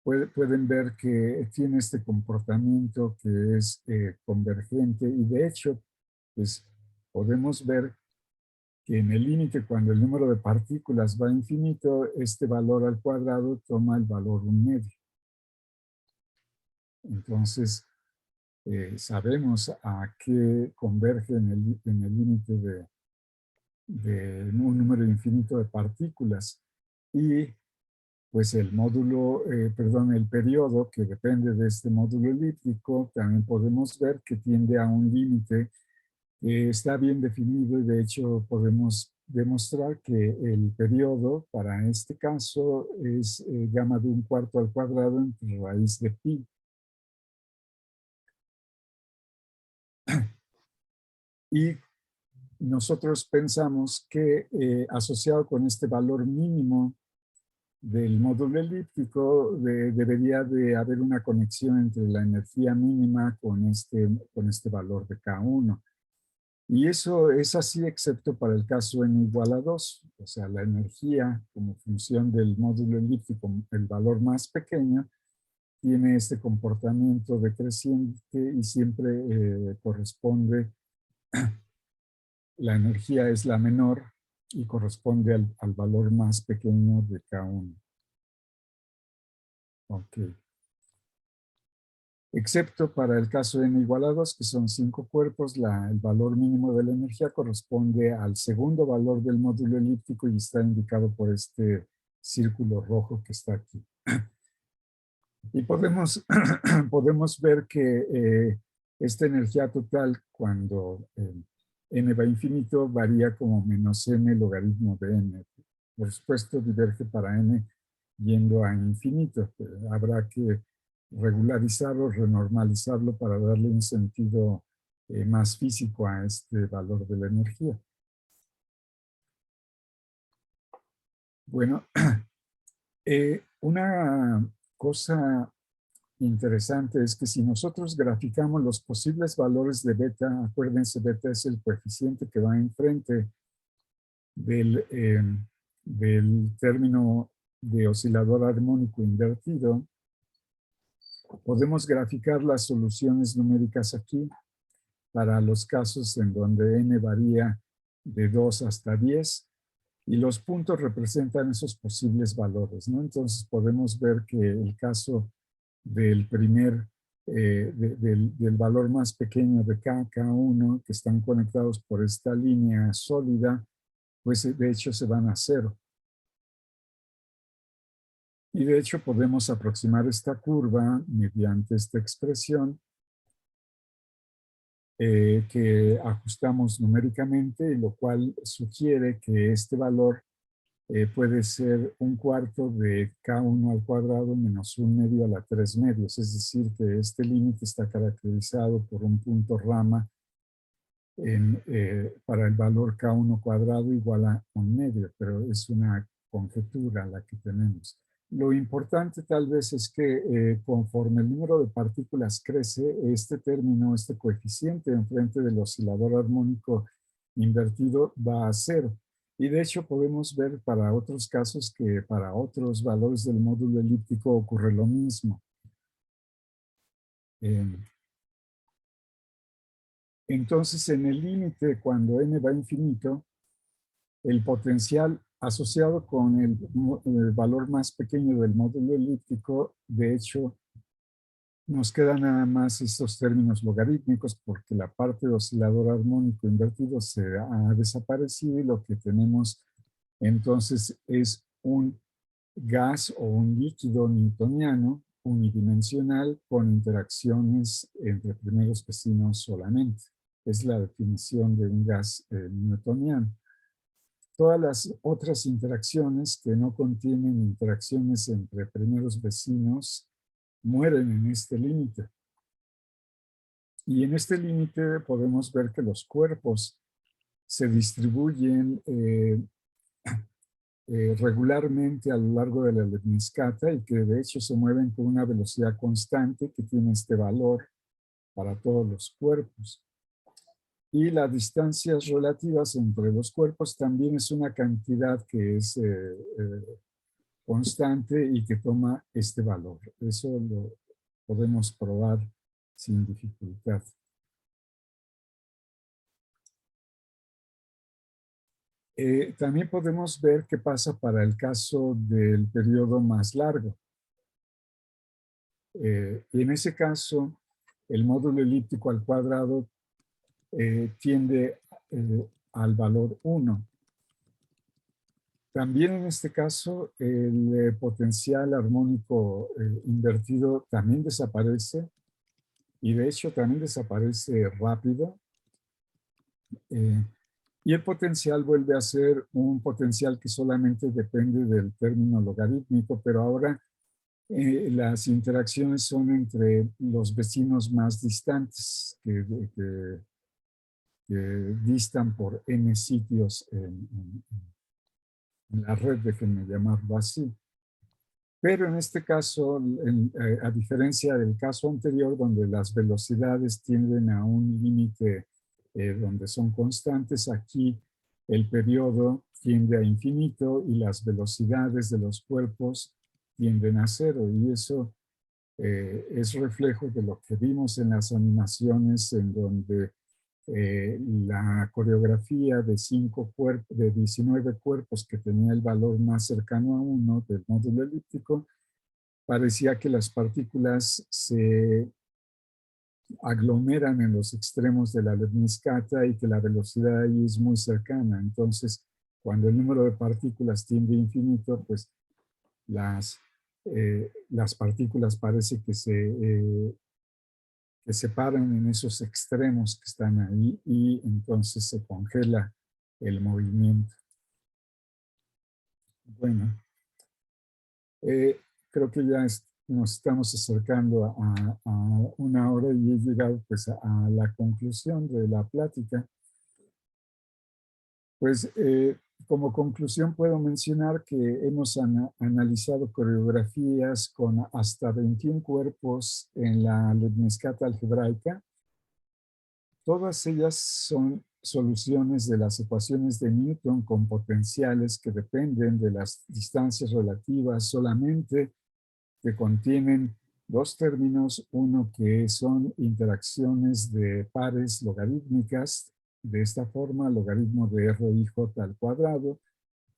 pueden ver que tiene este comportamiento que es convergente, y de hecho, pues podemos ver que en el límite, cuando el número de partículas va a infinito, este valor al cuadrado toma el valor 1/2. Entonces, sabemos a qué converge en el límite de un número infinito de partículas. Y pues el módulo, perdón, el periodo que depende de este módulo elíptico, también podemos ver que tiende a un límite que está bien definido y de hecho podemos demostrar que el periodo para este caso es gamma de 1/4 al cuadrado entre raíz de pi. Y nosotros pensamos que asociado con este valor mínimo del módulo elíptico debería de haber una conexión entre la energía mínima con este valor de K1. Y eso es así excepto para el caso n igual a 2. O sea, la energía como función del módulo elíptico, el valor más pequeño, tiene este comportamiento decreciente y siempre corresponde, la energía es la menor y corresponde al valor más pequeño de K1. Ok. Excepto para el caso n igual a 2, que son 5 cuerpos, el valor mínimo de la energía corresponde al segundo valor del módulo elíptico y está indicado por este círculo rojo que está aquí. Y podemos, podemos ver que esta energía total, cuando n va a infinito, varía como menos n logaritmo de n. Por supuesto, diverge para n yendo a infinito. Habrá que regularizarlo, renormalizarlo para darle un sentido más físico a este valor de la energía. Bueno, una cosa interesante es que si nosotros graficamos los posibles valores de beta, acuérdense, beta es el coeficiente que va enfrente del término de oscilador armónico invertido, podemos graficar las soluciones numéricas aquí para los casos en donde n varía de 2 hasta 10 y los puntos representan esos posibles valores, ¿no? Entonces podemos ver que el caso del del valor más pequeño de K1, que están conectados por esta línea sólida, pues de hecho se van a 0. Y de hecho podemos aproximar esta curva mediante esta expresión que ajustamos numéricamente, lo cual sugiere que este valor puede ser 1/4 de K1 al cuadrado menos 1/2 a la 3 medios. Es decir, que este límite está caracterizado por un punto rama para el valor K1 cuadrado igual a 1/2, pero es una conjetura la que tenemos. Lo importante tal vez es que conforme el número de partículas crece, este término, este coeficiente enfrente del oscilador armónico invertido va a 0. Y de hecho podemos ver para otros casos que para otros valores del módulo elíptico ocurre lo mismo. Entonces en el límite, cuando n va a infinito, el potencial asociado con el valor más pequeño del módulo elíptico, de hecho, nos quedan nada más estos términos logarítmicos porque la parte de oscilador armónico invertido se ha desaparecido y lo que tenemos entonces es un gas o un líquido newtoniano unidimensional con interacciones entre primeros vecinos solamente. Es la definición de un gas newtoniano. Todas las otras interacciones que no contienen interacciones entre primeros vecinos mueren en este límite. Y en este límite podemos ver que los cuerpos se distribuyen regularmente a lo largo de la lemniscata y que de hecho se mueven con una velocidad constante que tiene este valor para todos los cuerpos. Y las distancias relativas entre los cuerpos también es una cantidad que es constante y que toma este valor. Eso lo podemos probar sin dificultad. También podemos ver qué pasa para el caso del periodo más largo. Y en ese caso, el módulo elíptico al cuadrado tiende al valor 1. También en este caso, el potencial armónico invertido también desaparece, y de hecho también desaparece rápido. Y el potencial vuelve a ser un potencial que solamente depende del término logarítmico, pero ahora las interacciones son entre los vecinos más distantes, que distan por n sitios en la red, déjenme llamarlo así. Pero en este caso, a diferencia del caso anterior, donde las velocidades tienden a un límite donde son constantes, aquí el periodo tiende a infinito y las velocidades de los cuerpos tienden a cero. Y eso es reflejo de lo que vimos en las animaciones, en donde la coreografía de 19 cuerpos que tenía el valor más cercano a 1 del módulo elíptico, parecía que las partículas se aglomeran en los extremos de la lemniscata y que la velocidad ahí es muy cercana. Entonces, cuando el número de partículas tiende a infinito, pues las partículas parece que se separan en esos extremos que están ahí y entonces se congela el movimiento. Bueno, creo que ya nos estamos acercando a 1 hora y he llegado pues a la conclusión de la plática. Pues como conclusión puedo mencionar que hemos analizado coreografías con hasta 21 cuerpos en la lemniscata algebraica. Todas ellas son soluciones de las ecuaciones de Newton con potenciales que dependen de las distancias relativas solamente, que contienen dos términos, uno que son interacciones de pares logarítmicas, de esta forma, logaritmo de RIJ al cuadrado,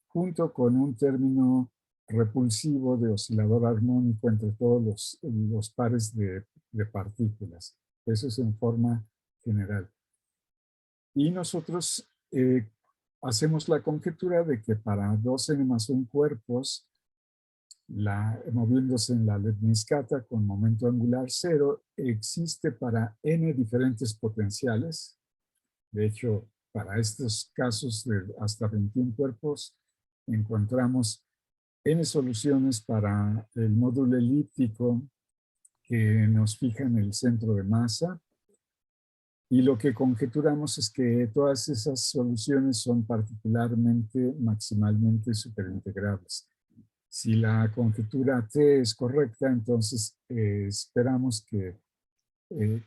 junto con un término repulsivo de oscilador armónico entre todos los pares de partículas. Eso es en forma general. Y nosotros hacemos la conjetura de que para 2n+1 cuerpos, moviéndose en la lemniscata con momento angular 0, existe para n diferentes potenciales. De hecho, para estos casos de hasta 21 cuerpos, encontramos n soluciones para el módulo elíptico que nos fija en el centro de masa. Y lo que conjeturamos es que todas esas soluciones son particularmente, maximalmente superintegrables. Si la conjetura T es correcta, entonces esperamos que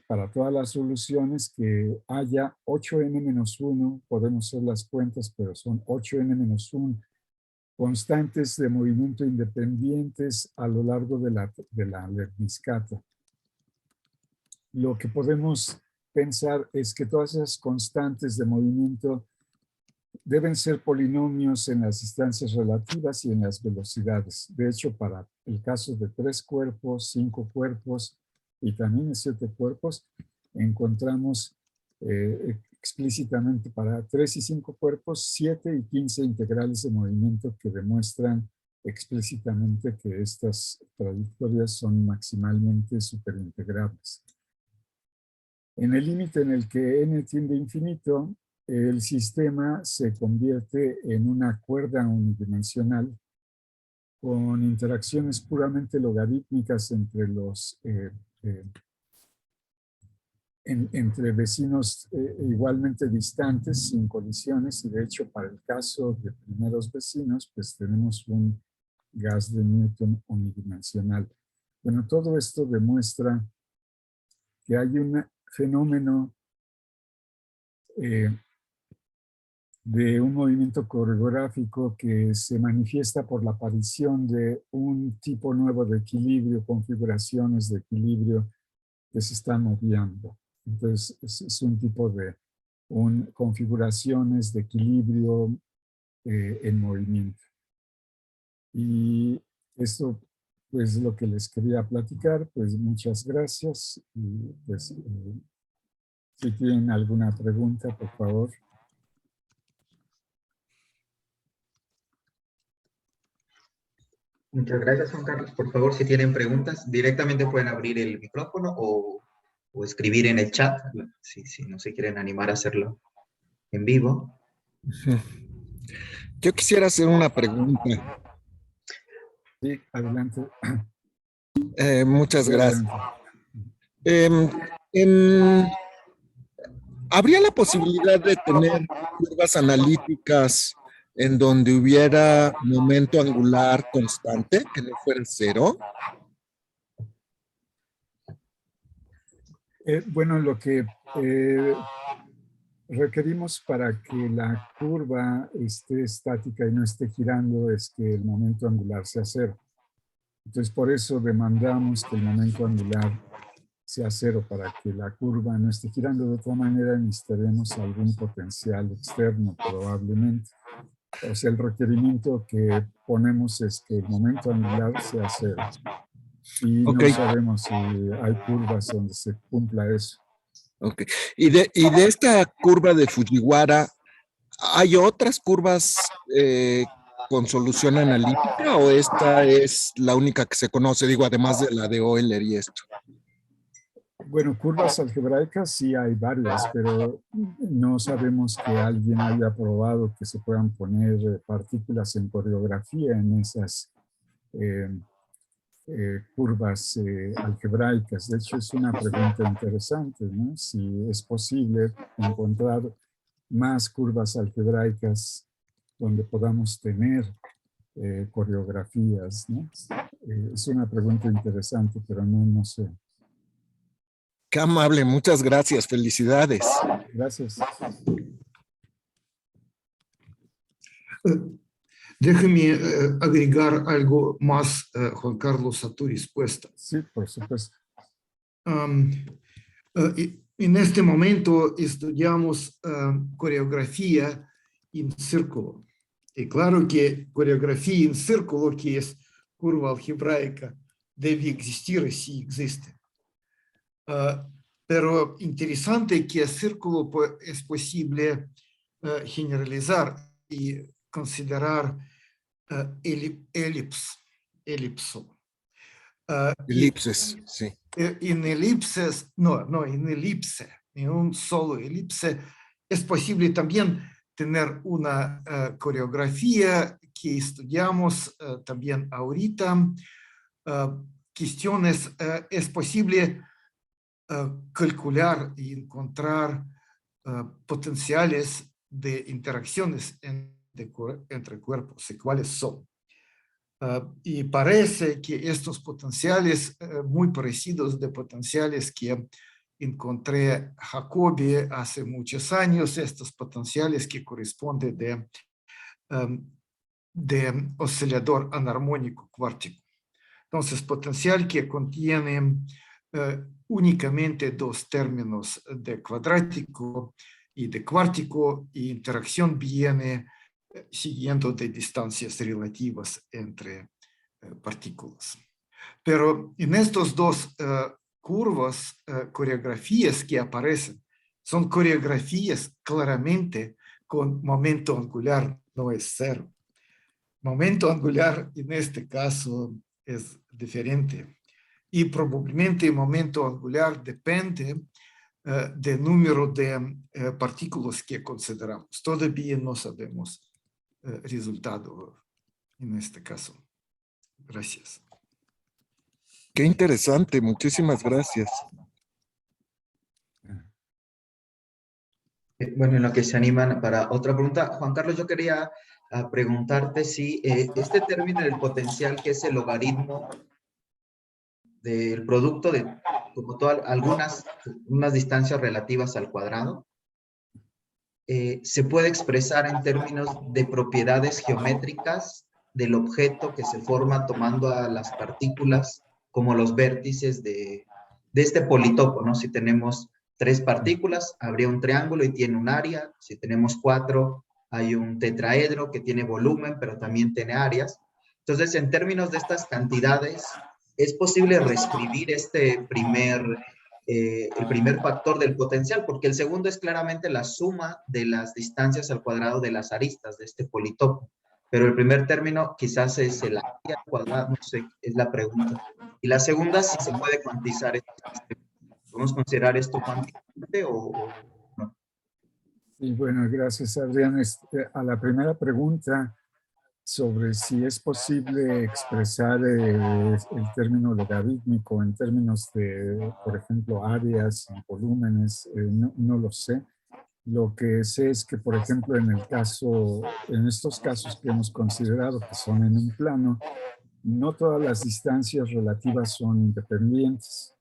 para todas las soluciones que haya 8n-1, podemos hacer las cuentas, pero son 8n-1 constantes de movimiento independientes a lo largo de la lemniscata. Lo que podemos pensar es que todas esas constantes de movimiento deben ser polinomios en las distancias relativas y en las velocidades. De hecho, para el caso de 3 cuerpos, 5 cuerpos y también de 7 cuerpos, encontramos explícitamente para 3 y 5 cuerpos, 7 y 15 integrales de movimiento que demuestran explícitamente que estas trayectorias son maximalmente superintegrables. En el límite en el que n tiende a infinito, el sistema se convierte en una cuerda unidimensional con interacciones puramente logarítmicas entre entre vecinos igualmente distantes, sin colisiones, y de hecho para el caso de primeros vecinos, pues tenemos un gas de Newton unidimensional. Bueno, todo esto demuestra que hay un fenómeno de un movimiento coreográfico que se manifiesta por la aparición de un tipo nuevo de equilibrio, configuraciones de equilibrio que se están moviendo. Entonces, es un tipo de configuraciones de equilibrio en movimiento. Y esto pues lo que les quería platicar, pues muchas gracias. Y pues, si tienen alguna pregunta, por favor. Muchas gracias, Juan Carlos. Por favor, si tienen preguntas, directamente pueden abrir el micrófono o escribir en el chat, si no se quieren animar a hacerlo en vivo. Yo quisiera hacer una pregunta. Sí, adelante. Muchas Sí, gracias. adelante. ¿Habría la posibilidad de tener curvas analíticas en donde hubiera momento angular constante, que no fuera cero? Bueno, lo que requerimos para que la curva esté estática y no esté girando es que el momento angular sea cero. Entonces, por eso demandamos que el momento angular sea cero para que la curva no esté girando. De otra manera, necesitaremos algún potencial externo probablemente. O sea, el requerimiento que ponemos es que el momento angular sea cero. Y Ok, no sabemos si hay curvas donde se cumpla eso. ok. Y de esta curva de Fujiwara, ¿hay otras curvas con solución analítica o esta es la única que se conoce? Digo, además de la de Euler y esto. Bueno, curvas algebraicas sí hay varias, pero no sabemos que alguien haya probado que se puedan poner partículas en coreografía en esas eh, curvas algebraicas. De hecho, es una pregunta interesante, ¿no? Si es posible encontrar más curvas algebraicas donde podamos tener coreografías, ¿no? Es una pregunta interesante, pero no sé. Qué amable, muchas gracias, felicidades. Gracias. Déjeme agregar algo más, Juan Carlos, a tu respuesta. Sí, por supuesto. En este momento estudiamos coreografía en círculo. Y claro que coreografía en círculo, que es curva algebraica, debe existir y sí existe. Pero interesante que el círculo es posible generalizar y considerar elipso. Elipses, sí. En elipses, en elipse, en un solo elipse, es posible también tener una coreografía que estudiamos también ahorita. Cuestiones, es posible calcular y encontrar potenciales de interacciones entre cuerpos y cuáles son. Y parece que estos potenciales muy parecidos de potenciales que encontré Jacobi hace muchos años, estos potenciales que corresponden de oscilador anarmónico cuártico. Entonces, potencial que contiene únicamente dos términos de cuadrático y de cuártico, y interacción viene siguiendo de distancias relativas entre partículas. Pero en estos dos curvas, coreografías que aparecen, son coreografías claramente con momento angular, no es cero. Momento angular en este caso es diferente. Y probablemente el momento angular depende del número de partículas que consideramos. Todavía no sabemos resultado en este caso. Gracias. Qué interesante, muchísimas gracias. Bueno, en lo que se animan para otra pregunta, Juan Carlos, yo quería preguntarte si este término del potencial, que es el logaritmo del producto de como todas unas distancias relativas al cuadrado, se puede expresar en términos de propiedades geométricas del objeto que se forma tomando a las partículas como los vértices de este politopo, ¿no? Si tenemos 3 partículas, habría un triángulo y tiene un área. Si tenemos 4, hay un tetraedro que tiene volumen, pero también tiene áreas. Entonces, en términos de estas cantidades, ¿es posible reescribir el primer factor del potencial? Porque el segundo es claramente la suma de las distancias al cuadrado de las aristas de este politopo. Pero el primer término quizás es el área al cuadrado, no sé, es la pregunta. Y la segunda, si se puede cuantizar. ¿Podemos considerar esto cuánticamente o no? Y bueno, gracias, Adrián. A la primera pregunta sobre si es posible expresar el término logarítmico en términos de, por ejemplo, áreas y volúmenes, no lo sé. Lo que sé es que, por ejemplo, en estos casos que hemos considerado que son en un plano, no todas las distancias relativas son independientes,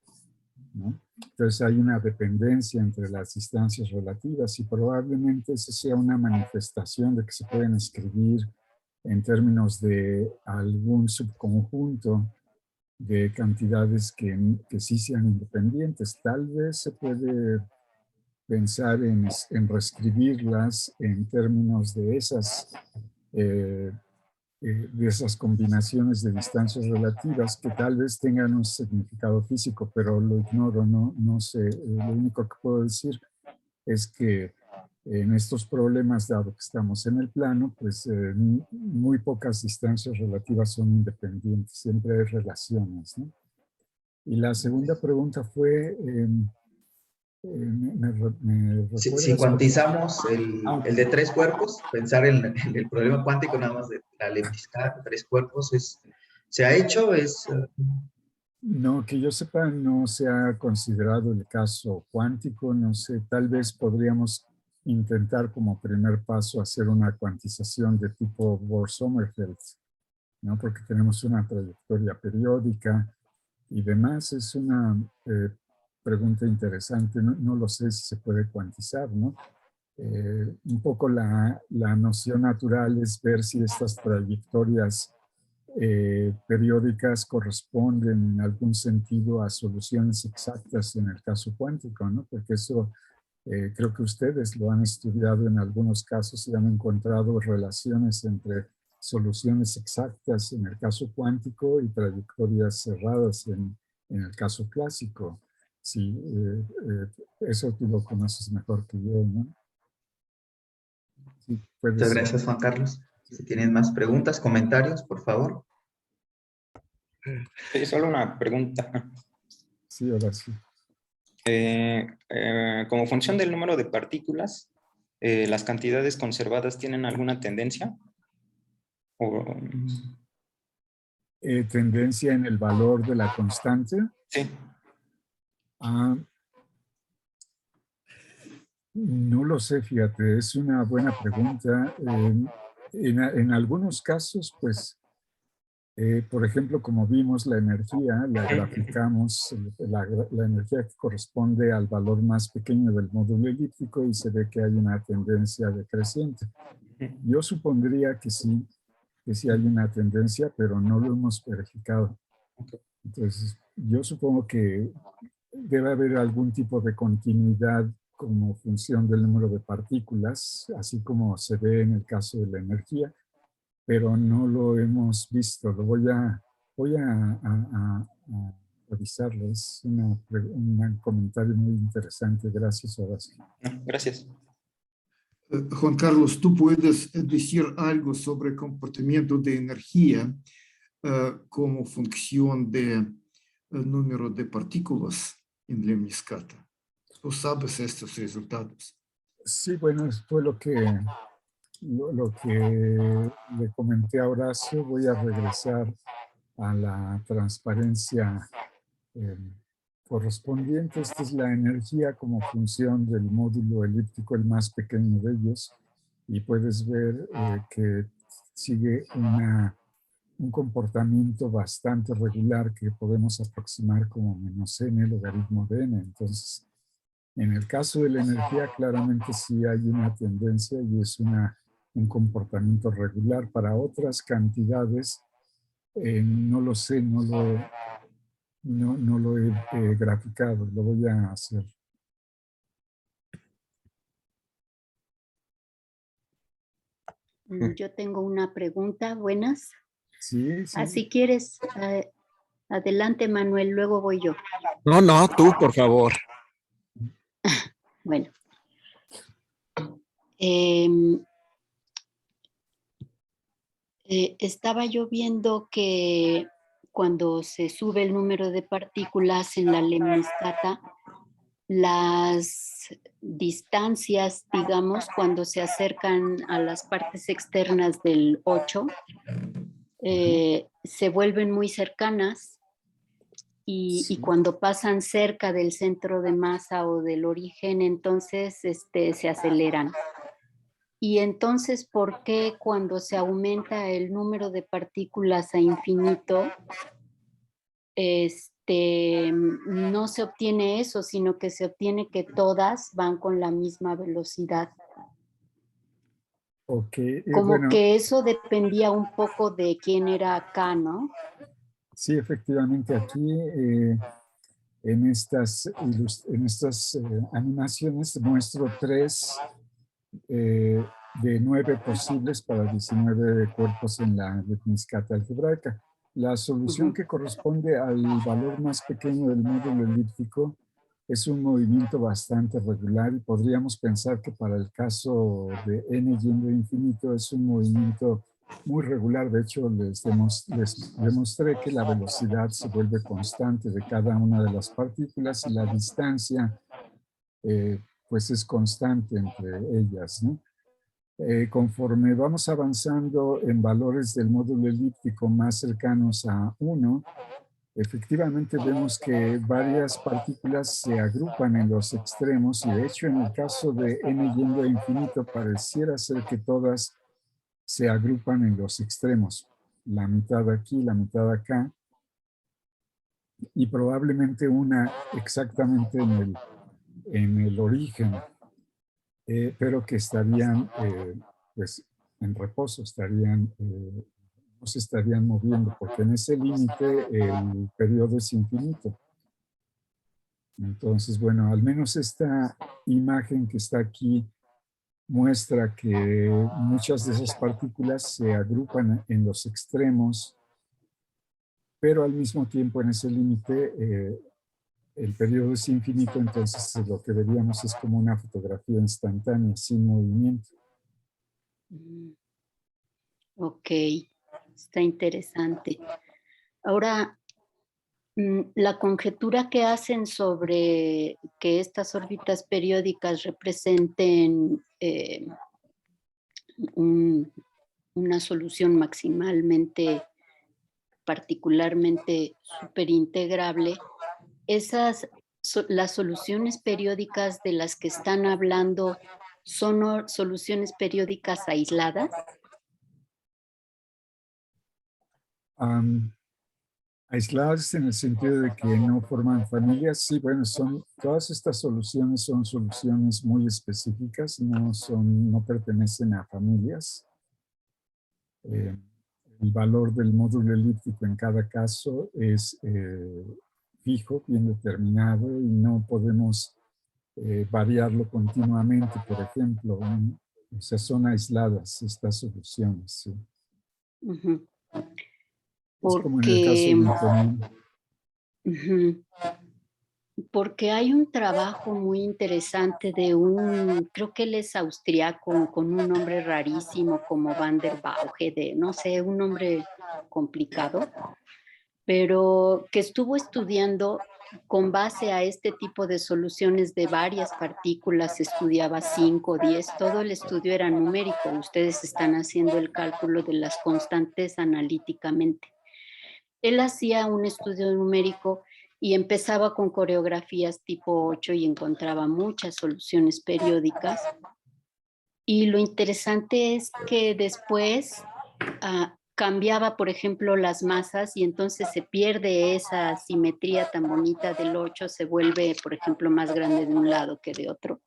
¿no? Entonces hay una dependencia entre las distancias relativas y probablemente esa sea una manifestación de que se pueden escribir en términos de algún subconjunto de cantidades que sí sean independientes. Tal vez se puede pensar en reescribirlas en términos de esas combinaciones de distancias relativas que tal vez tengan un significado físico, pero lo ignoro, no sé. Lo único que puedo decir es que en estos problemas, dado que estamos en el plano, pues muy pocas distancias relativas son independientes, siempre hay relaciones, ¿no? Y la segunda pregunta fue, ¿me Si recuerdas? cuantizamos Ah, el de tres cuerpos, pensar en el problema cuántico nada más de la lepticidad de tres cuerpos, ¿se ha hecho? no, que yo sepa, no se ha considerado el caso cuántico, no sé, tal vez podríamos intentar como primer paso hacer una cuantización de tipo Bohr-Sommerfeld, ¿no? Porque tenemos una trayectoria periódica y demás. Es una pregunta interesante, no lo sé si se puede cuantizar, ¿no? Un poco la noción natural es ver si estas trayectorias periódicas corresponden en algún sentido a soluciones exactas en el caso cuántico, ¿no? Porque eso creo que ustedes lo han estudiado en algunos casos y han encontrado relaciones entre soluciones exactas en el caso cuántico y trayectorias cerradas en el caso clásico. Sí, eso tú lo conoces mejor que yo, ¿no? Sí, puede Muchas ser. gracias, Juan Carlos. Si tienen más preguntas, comentarios, por favor. Sí, solo una pregunta. Sí, ahora sí. Como función del número de partículas, ¿las cantidades conservadas tienen alguna tendencia? Tendencia en el valor de la constante. Sí. Ah, no lo sé, fíjate, es una buena pregunta. En algunos casos, pues, por ejemplo, como vimos la energía, la graficamos, la energía que corresponde al valor más pequeño del módulo elíptico y se ve que hay una tendencia decreciente. Yo supondría que sí hay una tendencia, pero no lo hemos verificado. Entonces, yo supongo que debe haber algún tipo de continuidad como función del número de partículas, así como se ve en el caso de la energía, pero no lo hemos visto. Voy a revisarlo. Es un comentario muy interesante. Gracias, Horacio. Gracias. Juan Carlos, ¿tú puedes decir algo sobre el comportamiento de energía como función del número de partículas en lemniscata? ¿Tú sabes estos resultados? Sí, bueno, fue lo que le comenté a Horacio. Voy a regresar a la transparencia correspondiente. Esta es la energía como función del módulo elíptico, el más pequeño de ellos, y puedes ver que sigue un comportamiento bastante regular que podemos aproximar como menos n logaritmo de n. Entonces, en el caso de la energía, claramente sí hay una tendencia y es un comportamiento regular. Para otras cantidades, no lo sé, no lo he graficado, lo voy a hacer. Yo tengo una pregunta. Buenas. Sí, sí. Si quieres, adelante, Manuel, luego voy yo. No, tú, por favor. Bueno. Estaba yo viendo que cuando se sube el número de partículas en la lemniscata, las distancias, digamos, cuando se acercan a las partes externas del 8, se vuelven muy cercanas y cuando pasan cerca del centro de masa o del origen, entonces se aceleran. Y entonces, ¿por qué cuando se aumenta el número de partículas a infinito, no se obtiene eso, sino que se obtiene que todas van con la misma velocidad? Ok, Como bueno, que eso dependía un poco de quién era acá, ¿no? sí, efectivamente aquí en estas animaciones muestro 3 de 9 posibles para 19 cuerpos en la lemniscata algebraica. La solución que corresponde al valor más pequeño del módulo elíptico es un movimiento bastante regular y podríamos pensar que para el caso de n yendo a infinito es un movimiento muy regular. De hecho, les demostré que la velocidad se vuelve constante de cada una de las partículas y la distancia pues es constante entre ellas, ¿no? Conforme vamos avanzando en valores del módulo elíptico más cercanos a 1, efectivamente vemos que varias partículas se agrupan en los extremos y de hecho en el caso de n yendo a infinito pareciera ser que todas se agrupan en los extremos, la mitad aquí, la mitad acá, y probablemente una exactamente en el origen, pero que estarían pues en reposo, no se estarían moviendo, porque en ese límite el periodo es infinito. Entonces, bueno, al menos esta imagen que está aquí muestra que muchas de esas partículas se agrupan en los extremos, pero al mismo tiempo en ese límite el periodo es infinito, entonces lo que veríamos es como una fotografía instantánea, sin movimiento. Ok, está interesante. Ahora, la conjetura que hacen sobre que estas órbitas periódicas representen una solución maximalmente, particularmente superintegrable, las soluciones periódicas de las que están hablando son soluciones periódicas aisladas. Aisladas en el sentido de que no forman familias, sí, bueno, todas estas soluciones son soluciones muy específicas, no pertenecen a familias. El valor del módulo elíptico en cada caso es fijo, bien determinado, y no podemos variarlo continuamente, por ejemplo. O sea, son aisladas estas soluciones. ¿Sí? Uh-huh. Es como en el caso de Newtoniano. Uh-huh. Porque hay un trabajo muy interesante de creo que él es austriaco, con un nombre rarísimo como Van der Bauge, no sé, un nombre complicado, pero que estuvo estudiando con base a este tipo de soluciones de varias partículas, estudiaba 5, 10, todo el estudio era numérico, ustedes están haciendo el cálculo de las constantes analíticamente. Él hacía un estudio numérico y empezaba con coreografías tipo 8 y encontraba muchas soluciones periódicas. Y lo interesante es que después cambiaba, por ejemplo, las masas y entonces se pierde esa simetría tan bonita del 8, se vuelve, por ejemplo, más grande de un lado que de otro.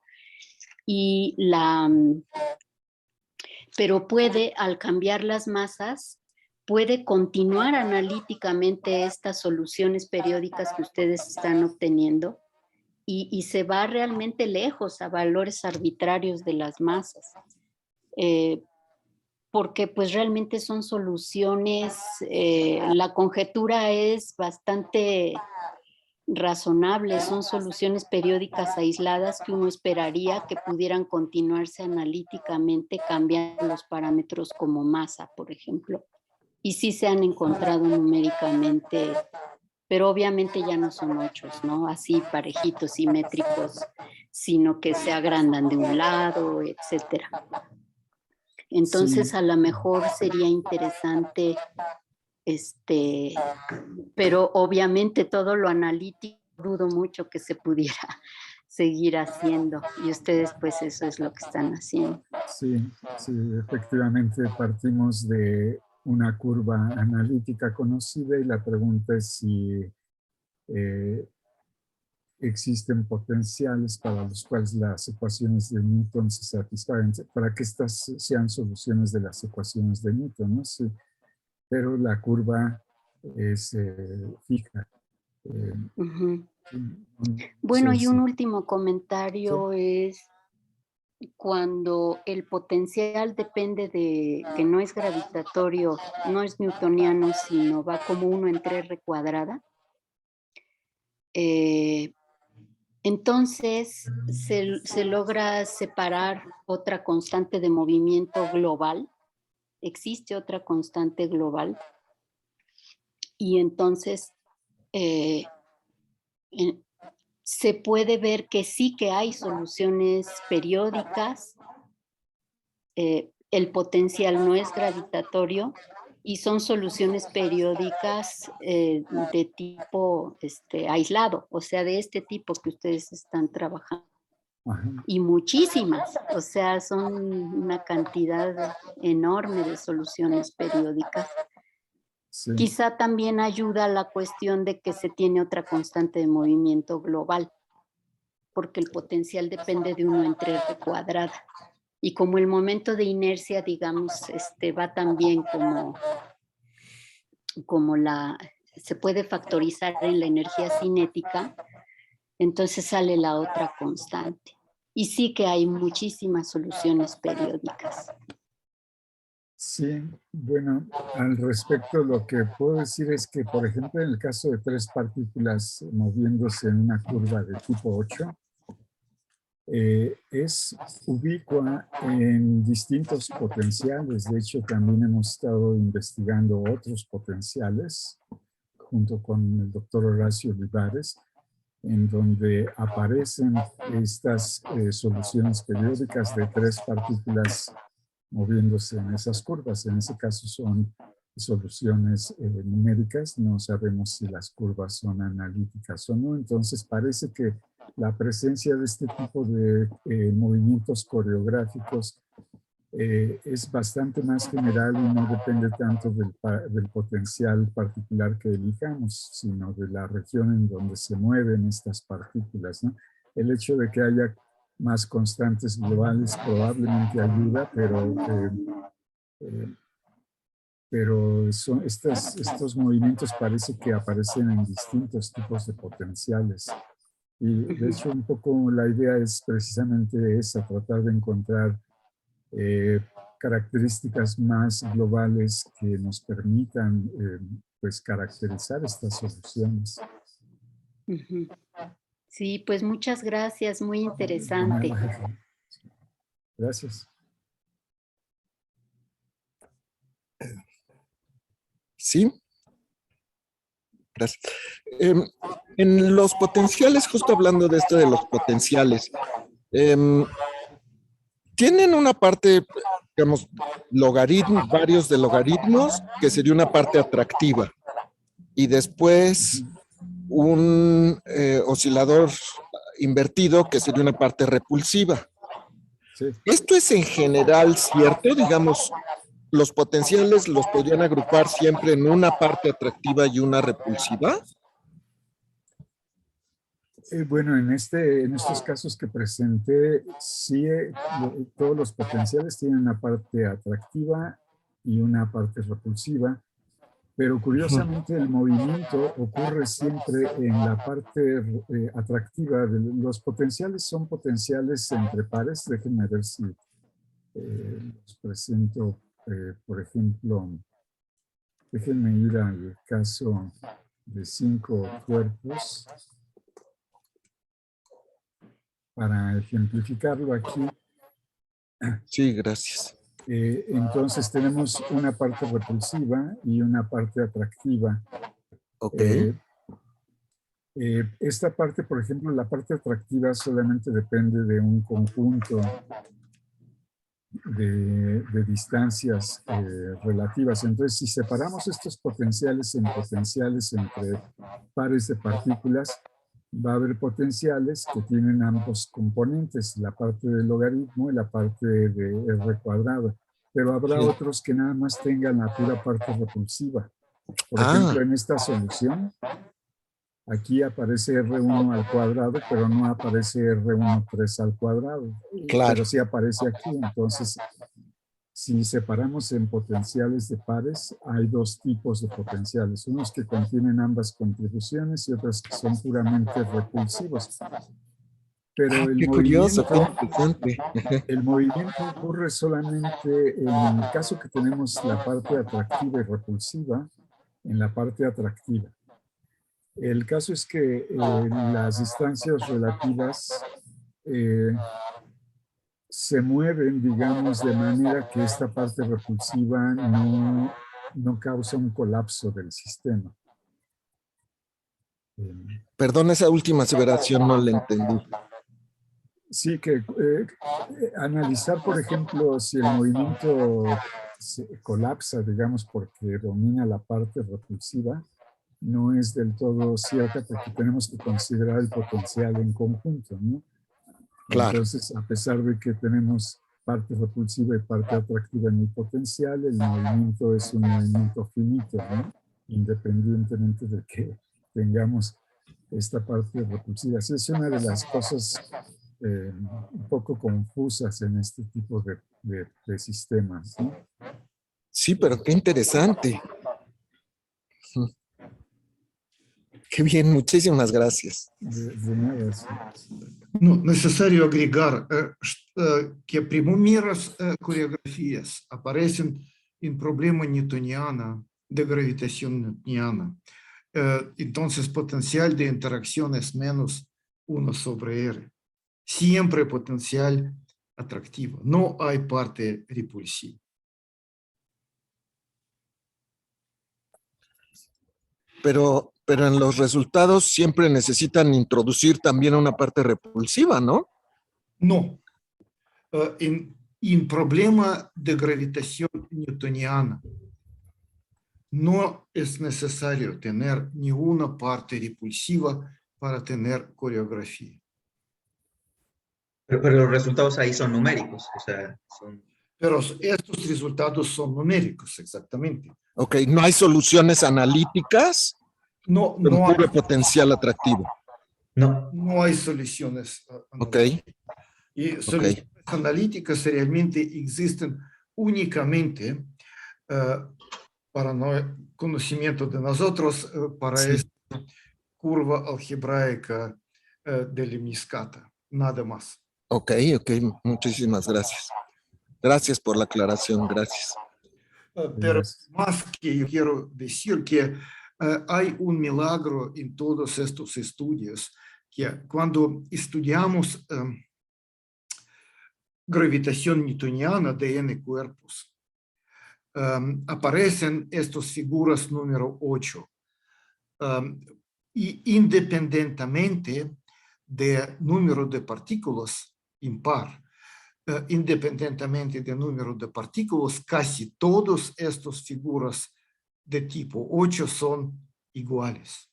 Pero al cambiar las masas, puede continuar analíticamente estas soluciones periódicas que ustedes están obteniendo y se va realmente lejos a valores arbitrarios de las masas. porque pues realmente son soluciones, la conjetura es bastante razonable, son soluciones periódicas aisladas que uno esperaría que pudieran continuarse analíticamente cambiando los parámetros como masa, por ejemplo. Y sí se han encontrado numéricamente, pero obviamente ya no son 8, ¿no? Así parejitos, simétricos, sino que se agrandan de un lado, etcétera. Entonces, Sí. a lo mejor sería interesante, pero obviamente todo lo analítico dudo mucho que se pudiera seguir haciendo. Y ustedes, pues eso es lo que están haciendo. Sí, sí, efectivamente partimos de una curva analítica conocida y la pregunta es si existen potenciales para los cuales las ecuaciones de Newton se satisfagan, para que estas sean soluciones de las ecuaciones de Newton, ¿no? Sí, pero la curva es fija. Ujú. No Bueno, sé y un si- último sí, comentario es cuando el potencial depende de que no es gravitatorio, no es newtoniano, sino va como 1 entre R cuadrada. Entonces se logra separar otra constante de movimiento global. Existe otra constante global. Y entonces eh, en- se puede ver que sí que hay soluciones periódicas. El potencial no es gravitatorio y son soluciones periódicas de tipo aislado, o sea, de este tipo que ustedes están trabajando. ajá, Y muchísimas, o sea, son una cantidad enorme de soluciones periódicas. sí, Quizá también ayuda la cuestión de que se tiene otra constante de movimiento global, porque el potencial depende de 1 entre R cuadrada. Y como el momento de inercia, digamos, va también como se puede factorizar en la energía cinética, entonces sale la otra constante. Y sí que hay muchísimas soluciones periódicas. sí. Bueno, al respecto lo que puedo decir es que, por ejemplo, en el caso de 3 partículas moviéndose en una curva de tipo 8, es ubicua en distintos potenciales. De hecho, también hemos estado investigando otros potenciales junto con el doctor Horacio Olivares, en donde aparecen estas soluciones periódicas de 3 partículas moviéndose en esas curvas. En ese caso son soluciones numéricas, no sabemos si las curvas son analíticas o no, entonces parece que la presencia de este tipo de movimientos coreográficos es bastante más general y no depende tanto del potencial particular que elijamos, sino de la región en donde se mueven estas partículas, ¿no? El hecho de que haya más constantes globales probablemente ayuda, pero estos movimientos parece que aparecen en distintos tipos de potenciales. Y de hecho un poco la idea es precisamente esa, tratar de encontrar características más globales que nos permitan pues caracterizar estas soluciones. Ujú. Sí, pues muchas gracias, muy De interesante. nada. Gracias. Sí, gracias. En los potenciales, justo hablando de esto de los potenciales, tienen una parte, digamos, varios de logaritmos, que sería una parte atractiva, y después un oscilador invertido, que sería una parte repulsiva. Sí. ¿Esto es en general cierto? Digamos, los potenciales los podrían agrupar siempre en una parte atractiva y una repulsiva. Bueno, en estos casos que presenté, sí, todos los potenciales tienen una parte atractiva y una parte repulsiva, pero curiosamente el movimiento ocurre siempre en la parte atractiva. Los potenciales son potenciales entre pares. Déjenme ver si los presento por ejemplo, déjenme ir al caso de 5 cuerpos para ejemplificarlo aquí. Sí, gracias. Entonces tenemos una parte repulsiva y una parte atractiva. Ok. Esta parte, por ejemplo, la parte atractiva solamente depende de un conjunto de distancias relativas. Entonces, si separamos estos potenciales en potenciales entre pares de partículas, va a haber potenciales que tienen ambos componentes, la parte del logaritmo y la parte de r cuadrado. Pero habrá Sí. otros que nada más tengan la pura parte repulsiva. Por Ah. ejemplo, en esta solución, aquí aparece R1 al cuadrado, pero no aparece R1 3 al cuadrado. Claro. Pero sí aparece aquí. Entonces, si separamos en potenciales de pares, hay 2 tipos de potenciales. Unos que contienen ambas contribuciones y otros que son puramente repulsivos. Pero Qué curioso, qué interesante. el movimiento ocurre solamente en el caso que tenemos la parte atractiva y repulsiva en la parte atractiva. El caso es que las distancias relativas se mueven, digamos, de manera que esta parte repulsiva no causa un colapso del sistema. Perdón, esa última aseveración no la entendí. Sí, que analizar, por ejemplo, si el movimiento se colapsa, digamos, porque domina la parte repulsiva, no es del todo cierta porque tenemos que considerar el potencial en conjunto, ¿no? Claro. Entonces, a pesar de que tenemos parte repulsiva y parte atractiva en el potencial, el movimiento es un movimiento finito, ¿no? Independientemente de que tengamos esta parte repulsiva. Esa es una de las cosas un poco confusas en este tipo de sistemas, ¿no? Sí, pero qué interesante. Qué bien, muchísimas gracias. De nada, sí. Ну, necesario agregar que primeras coreografías aparecen en problema newtoniana de gravitación newtoniana. Entonces, potencial de interacción es menos 1 sobre R. Siempre potencial atractivo. No hay parte repulsiva. Pero en los resultados siempre necesitan introducir también una parte repulsiva, ¿no? No. En problema de gravitación newtoniana no es necesario tener ni una parte repulsiva para tener coreografía. Pero los resultados ahí son numéricos, o sea, son... Pero estos resultados son numéricos, exactamente. Ok, no hay soluciones analíticas No, con no, puro potencial atractivo. No, no hay soluciones. Ok, Y soluciones analíticas realmente existen únicamente para conocimiento de nosotros, para sí. esta curva algebraica de Lemniscata, nada más. Ok, muchísimas gracias. Gracias por la aclaración, gracias. Pero más que yo quiero decir que hay un milagro en todos estos estudios, que cuando estudiamos gravitación newtoniana de n cuerpos, aparecen estas figuras número 8. Y independientemente del número de partículas impar, independientemente del número de partículas, casi todas estas figuras de tipo 8 son iguales.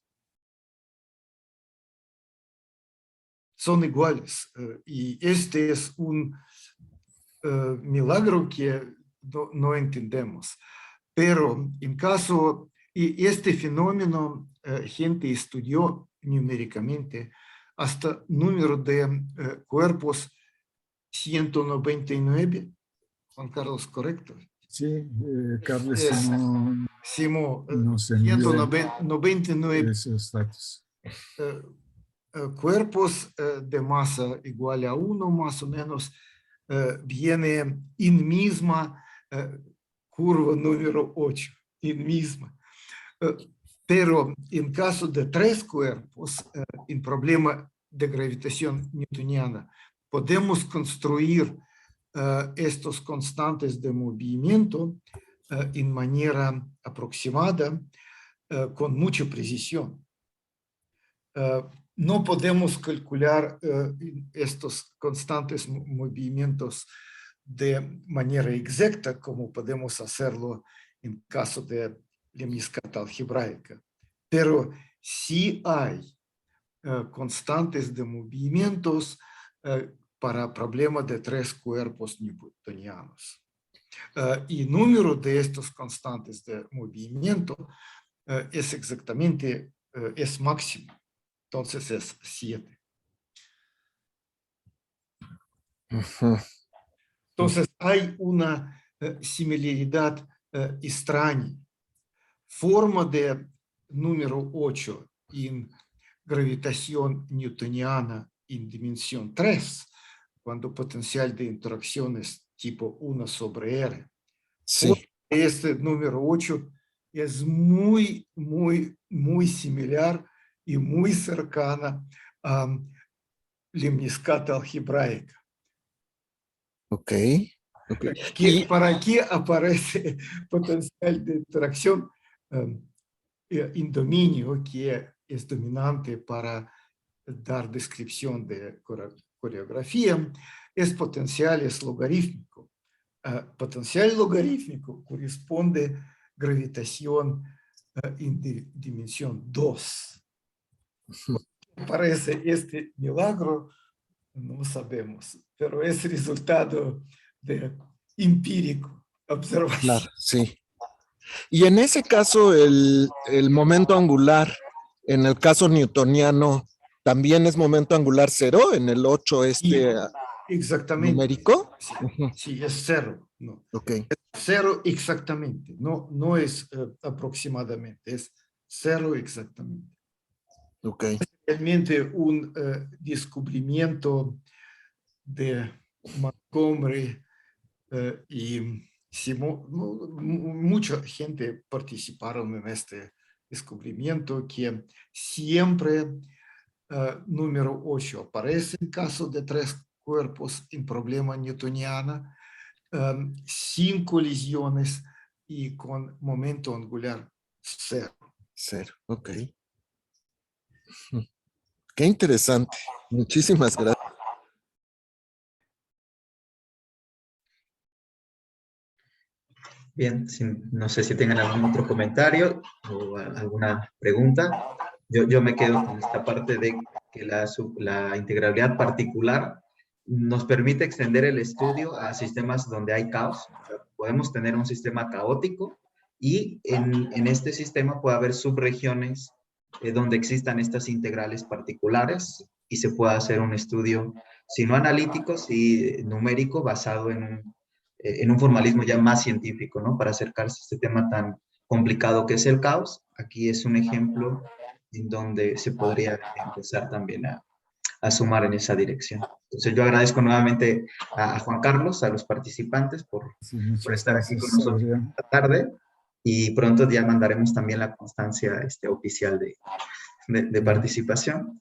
Son iguales. Y este es un milagro que no entendemos. Pero en caso, y este fenómeno, gente estudió numéricamente hasta número de cuerpos 199. Juan Carlos, ¿correcto? Sí, Carlos Simón nos envió 199 esos datos. Cuerpos de masa igual a 1, más o menos, viene en misma curva número 8, en misma. Pero en caso de 3 cuerpos, en problema de gravitación newtoniana, podemos construir estos constantes de movimiento en manera aproximada con mucha precisión. No podemos calcular estos constantes movimientos de manera exacta como podemos hacerlo en caso de lemniscata algebraica, pero sí hay constantes de movimientos para problemas de 3 cuerpos newtonianos. Y número de estos constantes de movimiento es exactamente, es máximo, entonces es 7. Entonces hay una similaridad extraña. Forma de número 8 en gravitación newtoniana en dimensión 3, cuando potencial de interacción es tipo 1 sobre R. Sí. Este número 8 es muy similar y muy cercana a lemniscata algebraica. Ok. Para aquí aparece potencial de interacción en dominio que es dominante para dar descripción de coreografía, es potencial, es logarítmico. Potencial logarítmico corresponde a gravitación en dimensión 2. Parece este milagro, no sabemos, pero es resultado de empírico, observación. Claro, sí. Y en ese caso, el momento angular, en el caso newtoniano, ¿también es momento angular 0 en el 8 exactamente. numérico? Sí, sí, es 0. No. Ok. Es 0 exactamente, no es aproximadamente, es 0 exactamente. Ok. Realmente un descubrimiento de Montgomery y mucha gente participaron en este descubrimiento que siempre número 8 aparece en caso de 3 cuerpos en problema newtoniana, sin colisiones y con momento angular 0. 0, ok. Qué interesante. Muchísimas gracias. Bien, no sé si tengan algún otro comentario o alguna pregunta. Yo me quedo con esta parte de que la integrabilidad particular nos permite extender el estudio a sistemas donde hay caos. O sea, podemos tener un sistema caótico y en este sistema puede haber subregiones donde existan estas integrales particulares y se pueda hacer un estudio, si no analítico, si numérico, basado en un formalismo ya más científico, ¿no? Para acercarse a este tema tan complicado que es el caos. Aquí es un ejemplo en donde se podría empezar también a sumar en esa dirección. Entonces yo agradezco nuevamente a Juan Carlos, a los participantes por estar aquí con nosotros esta tarde, y pronto ya mandaremos también la constancia oficial de participación.